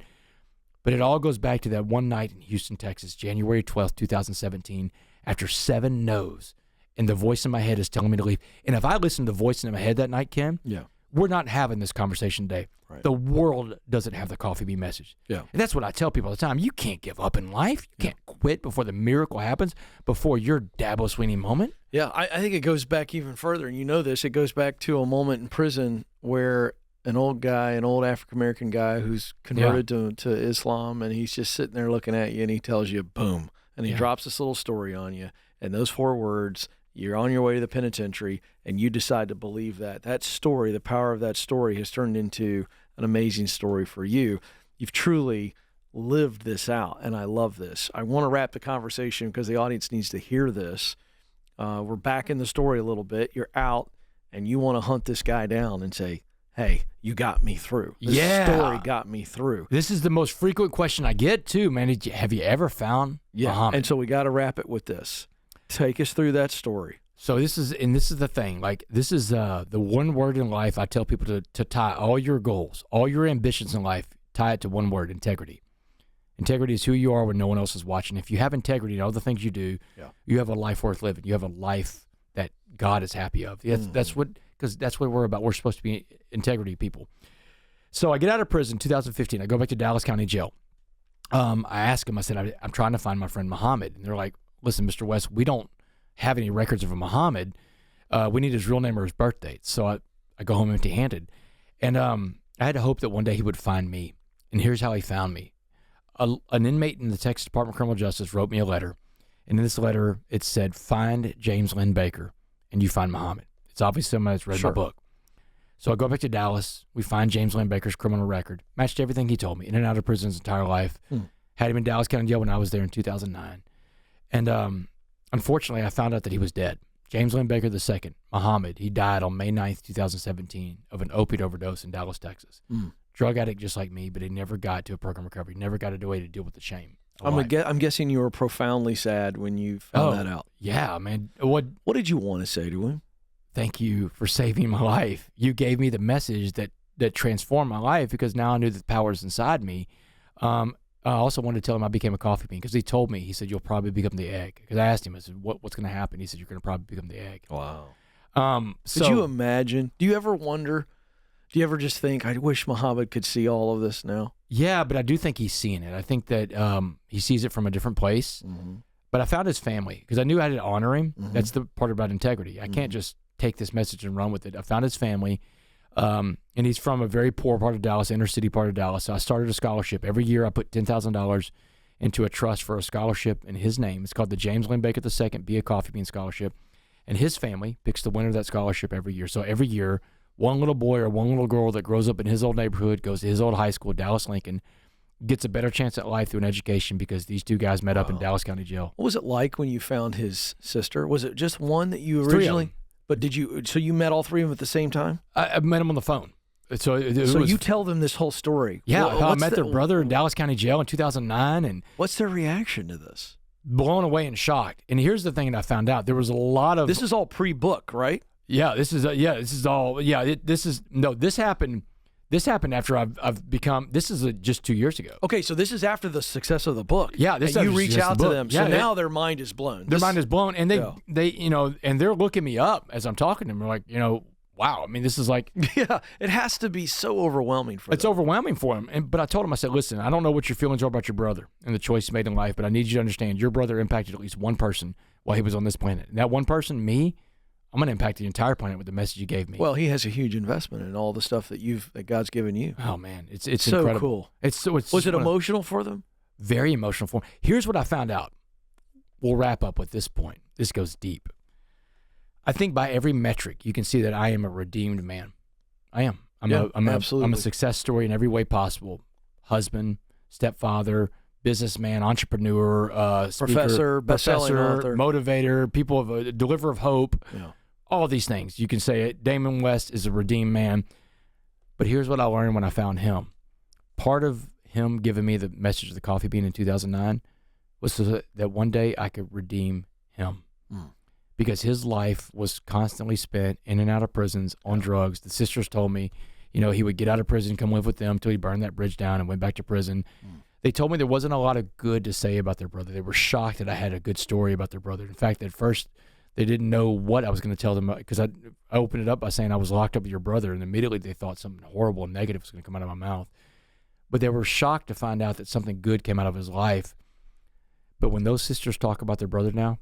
[SPEAKER 1] But it all goes back to that one night in Houston, Texas, January 12th, 2017, after 7 no's. And the voice in my head is telling me to leave. And if I listen to the voice in my head that night, Ken, we're not having this conversation today. Right. The world doesn't have the coffee bean message. Yeah. And that's what I tell people all the time. You can't give up in life. You can't quit before the miracle happens, before your Dabo Sweeney moment.
[SPEAKER 2] Yeah, I think it goes back even further. And you know this. It goes back to a moment in prison where an old African-American guy who's converted to Islam, and he's just sitting there looking at you, and he tells you, boom. And he drops this little story on you. And those 4 words, you're on your way to the penitentiary, and you decide to believe that. That story, the power of that story has turned into an amazing story for you. You've truly lived this out, and I love this. I want to wrap the conversation because the audience needs to hear this. We're back in the story a little bit. You're out, and you want to hunt this guy down and say, hey, you got me through. This story got me through.
[SPEAKER 1] This is the most frequent question I get, too, man. Have you ever found Muhammad?
[SPEAKER 2] And so we got to wrap it with this. Take us through that story.
[SPEAKER 1] So this is the thing. Like, this is the one word in life I tell people to tie all your goals, all your ambitions in life, tie it to one word: integrity. Integrity is who you are when no one else is watching. If you have integrity in all the things you do, you have a life worth living. You have a life that God is happy of. That's what we're about. We're supposed to be integrity people. So I get out of prison 2015. I go back to Dallas County Jail. I ask him, I said, I'm trying to find my friend Muhammad. And they're like, listen, Mr. West, we don't have any records of a Muhammad. We need his real name or his birth date. So I go home empty-handed. And I had to hope that one day he would find me. And here's how he found me. An inmate in the Texas Department of Criminal Justice wrote me a letter. And in this letter, it said, find James Lynn Baker, and you find Muhammad. It's obviously somebody that's read my book. So I go back to Dallas. We find James Lynn Baker's criminal record. Matched everything he told me. In and out of prison his entire life. Had him in Dallas County Jail when I was there in 2009. And unfortunately, I found out that he was dead. James Lynn Baker II, Muhammad, he died on May 9th, 2017 of an opiate overdose in Dallas, Texas. Drug addict just like me, but he never got to a program recovery, never got a way to deal with the shame.
[SPEAKER 2] I'm guessing you were profoundly sad when you found that out.
[SPEAKER 1] Yeah, man. What
[SPEAKER 2] did you want to say to him?
[SPEAKER 1] Thank you for saving my life. You gave me the message that transformed my life, because now I knew that the power is inside me. I also wanted to tell him I became a coffee bean, because he told me, he said, you'll probably become the egg. Because I asked him, I said, what's going to happen? He said, you're going to probably become the egg.
[SPEAKER 2] Wow. Could you imagine? Do you ever wonder, do you ever just think, I wish Muhammad could see all of this now?
[SPEAKER 1] Yeah, but I do think he's seeing it. I think that he sees it from a different place. But I found his family, because I knew I had to honor him. That's the part about integrity. I can't just take this message and run with it. I found his family. And he's from a very poor part of Dallas, inner city part of Dallas. So I started a scholarship. Every year I put $10,000 into a trust for a scholarship in his name. It's called the James Lynn Baker II Be a Coffee Bean Scholarship. And his family picks the winner of that scholarship every year. So every year, one little boy or one little girl that grows up in his old neighborhood, goes to his old high school, Dallas Lincoln, gets a better chance at life through an education, because these two guys met up in Dallas County Jail.
[SPEAKER 2] What was it like when you found his sister? Was it just one that you originally... But so you met all 3 of them at the same time?
[SPEAKER 1] I met them on the phone. So
[SPEAKER 2] you tell them this whole story.
[SPEAKER 1] Yeah, I met their brother in Dallas County Jail in 2009. And
[SPEAKER 2] what's their reaction to this?
[SPEAKER 1] Blown away and shocked. And here's the thing that I found out. There was a lot of...
[SPEAKER 2] This is all pre-book, right?
[SPEAKER 1] Yeah, this is all... Yeah, this happened... This happened after I've become. This is just 2 years ago.
[SPEAKER 2] Okay, so this is after the success of the book.
[SPEAKER 1] Yeah,
[SPEAKER 2] this you reach out to them. So now their mind is blown.
[SPEAKER 1] Their mind is blown, and they and they're looking me up as I'm talking to them. They're like, wow. I mean, this is like,
[SPEAKER 2] yeah, it has to be so overwhelming for them.
[SPEAKER 1] It's overwhelming for them. But I told them, I said, listen, I don't know what your feelings are about your brother and the choice he made in life, but I need you to understand your brother impacted at least one person while he was on this planet. And that one person, me. I'm going to impact the entire planet with the message you gave me.
[SPEAKER 2] Well, he has a huge investment in all the stuff that God's given you.
[SPEAKER 1] Oh man, it's
[SPEAKER 2] so
[SPEAKER 1] incredible.
[SPEAKER 2] Cool.
[SPEAKER 1] It's
[SPEAKER 2] was it emotional for them?
[SPEAKER 1] Very emotional for them. Here's what I found out. We'll wrap up with this point. This goes deep. I think by every metric, you can see that I am a redeemed man. I am. I'm a success story in every way possible. Husband, stepfather, businessman, entrepreneur, speaker,
[SPEAKER 2] professor, best-selling author,
[SPEAKER 1] motivator, deliverer of hope. Yeah. All these things. You can say it. Damon West is a redeemed man. But here's what I learned when I found him. Part of him giving me the message of the coffee bean in 2009 was so that one day I could redeem him. because his life was constantly spent in and out of prisons on drugs. The sisters told me, he would get out of prison, come live with them until he burned that bridge down and went back to prison. They told me there wasn't a lot of good to say about their brother. They were shocked that I had a good story about their brother. In fact, at first, they didn't know what I was going to tell them, because I opened it up by saying I was locked up with your brother, and immediately they thought something horrible and negative was going to come out of my mouth. But they were shocked to find out that something good came out of his life. But when those sisters talk about their brother now,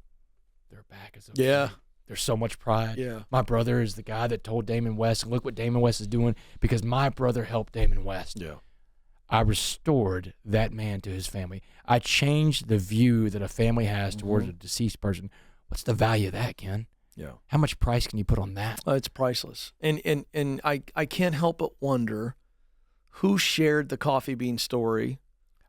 [SPEAKER 1] they're back as a
[SPEAKER 2] Yeah.
[SPEAKER 1] There's so much pride.
[SPEAKER 2] Yeah.
[SPEAKER 1] My brother is the guy that told Damon West, and look what Damon West is doing because my brother helped Damon West.
[SPEAKER 2] Yeah.
[SPEAKER 1] I restored that man to his family. I changed the view that a family has towards a deceased person. What's the value of that, Ken?
[SPEAKER 2] Yeah.
[SPEAKER 1] How much price can you put on that?
[SPEAKER 2] It's priceless. And I can't help but wonder who shared the coffee bean story.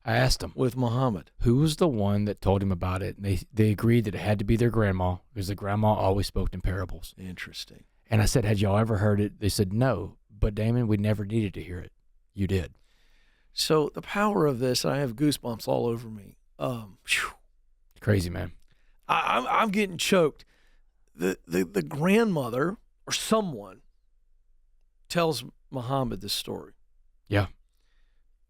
[SPEAKER 1] I asked him
[SPEAKER 2] with Muhammad.
[SPEAKER 1] Who was the one that told him about it? And they agreed that it had to be their grandma, because the grandma always spoke in parables.
[SPEAKER 2] Interesting.
[SPEAKER 1] And I said, had y'all ever heard it? They said, no. But Damon, we never needed to hear it. You did.
[SPEAKER 2] So the power of this, and I have goosebumps all over me.
[SPEAKER 1] Crazy, man.
[SPEAKER 2] I'm getting choked. The grandmother or someone tells Muhammad this story.
[SPEAKER 1] Yeah.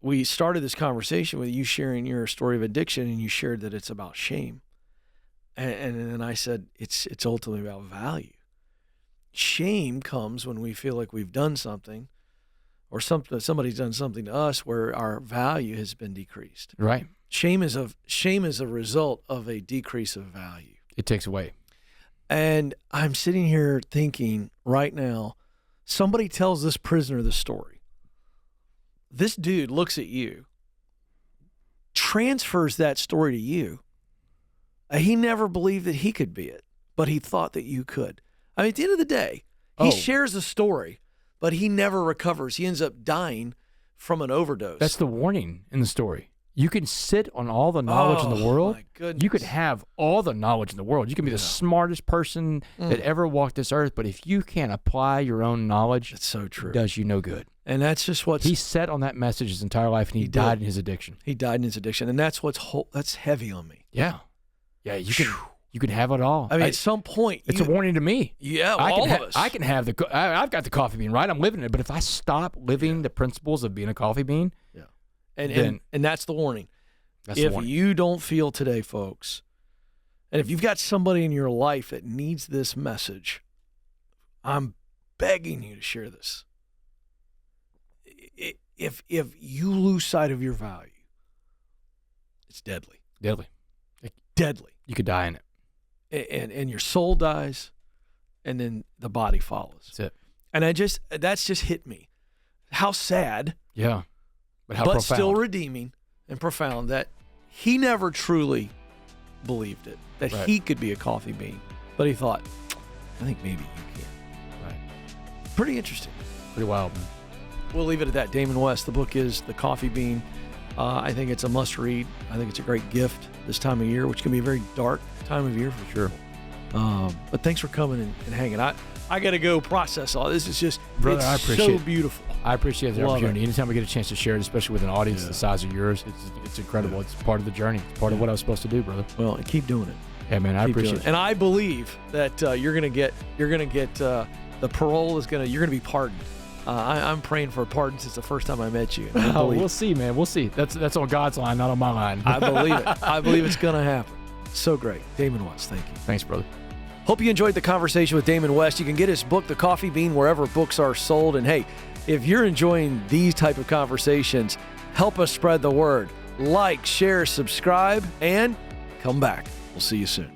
[SPEAKER 2] We started this conversation with you sharing your story of addiction, and you shared that it's about shame. And then I said, it's ultimately about value. Shame comes when we feel like we've done something, or somebody's done something to us where our value has been decreased.
[SPEAKER 1] Right.
[SPEAKER 2] Shame is a result of a decrease of value.
[SPEAKER 1] It takes away.
[SPEAKER 2] And I'm sitting here thinking right now, somebody tells this prisoner the story. This dude looks at you, transfers that story to you. He never believed that he could be it, but he thought that you could. I mean, at the end of the day, he shares a story, but he never recovers. He ends up dying from an overdose.
[SPEAKER 1] That's the warning in the story. You can sit on all the knowledge in the world.
[SPEAKER 2] My goodness.
[SPEAKER 1] You could have all the knowledge in the world. You can be the smartest person that ever walked this earth, but if you can't apply your own knowledge,
[SPEAKER 2] it's so true.
[SPEAKER 1] It does you no good.
[SPEAKER 2] And that's just what
[SPEAKER 1] he sat on that message his entire life, and he died in his addiction.
[SPEAKER 2] He died in his addiction, and that's that's heavy on me.
[SPEAKER 1] Yeah, yeah. You can have it all.
[SPEAKER 2] I mean, at some point,
[SPEAKER 1] it's a warning to me.
[SPEAKER 2] Yeah, all of us.
[SPEAKER 1] I can have I've got the coffee bean, right? I'm living it, but if I stop living the principles of being a coffee bean,
[SPEAKER 2] and that's the warning. If you don't feel today, folks, and if you've got somebody in your life that needs this message, I'm begging you to share this. If you lose sight of your value, it's deadly.
[SPEAKER 1] Deadly.
[SPEAKER 2] Deadly.
[SPEAKER 1] You could die in it.
[SPEAKER 2] And your soul dies, and then the body follows.
[SPEAKER 1] That's it.
[SPEAKER 2] And that's just hit me. How sad.
[SPEAKER 1] Yeah. But how profound.
[SPEAKER 2] Still redeeming and profound that he never truly believed it, that he could be a coffee bean. But he thought, I think maybe you can.
[SPEAKER 1] Right.
[SPEAKER 2] Pretty interesting.
[SPEAKER 1] Pretty wild, man.
[SPEAKER 2] We'll leave it at that. Damon West. The book is The Coffee Bean. I think it's a must read. I think it's a great gift this time of year, which can be a very dark time of year for sure. But thanks for coming and hanging. I got to go process all this. Is just,
[SPEAKER 1] brother,
[SPEAKER 2] it's
[SPEAKER 1] I appreciate
[SPEAKER 2] so beautiful.
[SPEAKER 1] I appreciate the opportunity.
[SPEAKER 2] It.
[SPEAKER 1] Anytime we get a chance to share it, especially with an audience the size of yours, it's incredible. It's part of the journey. It's part of what I was supposed to do, brother.
[SPEAKER 2] Well, keep doing it.
[SPEAKER 1] Yeah, man, I appreciate it.
[SPEAKER 2] And I believe that you're gonna get the parole is you're gonna be pardoned. I'm praying for a pardon since the first time I met you.
[SPEAKER 1] We'll see, man. We'll see. That's on God's line, not on my line.
[SPEAKER 2] I believe it. I believe it's gonna happen. So great, Damon West. Thank you.
[SPEAKER 1] Thanks, brother.
[SPEAKER 2] Hope you enjoyed the conversation with Damon West. You can get his book, The Coffee Bean, wherever books are sold. And hey, if you're enjoying these type of conversations, help us spread the word. Like, share, subscribe, and come back. We'll see you soon.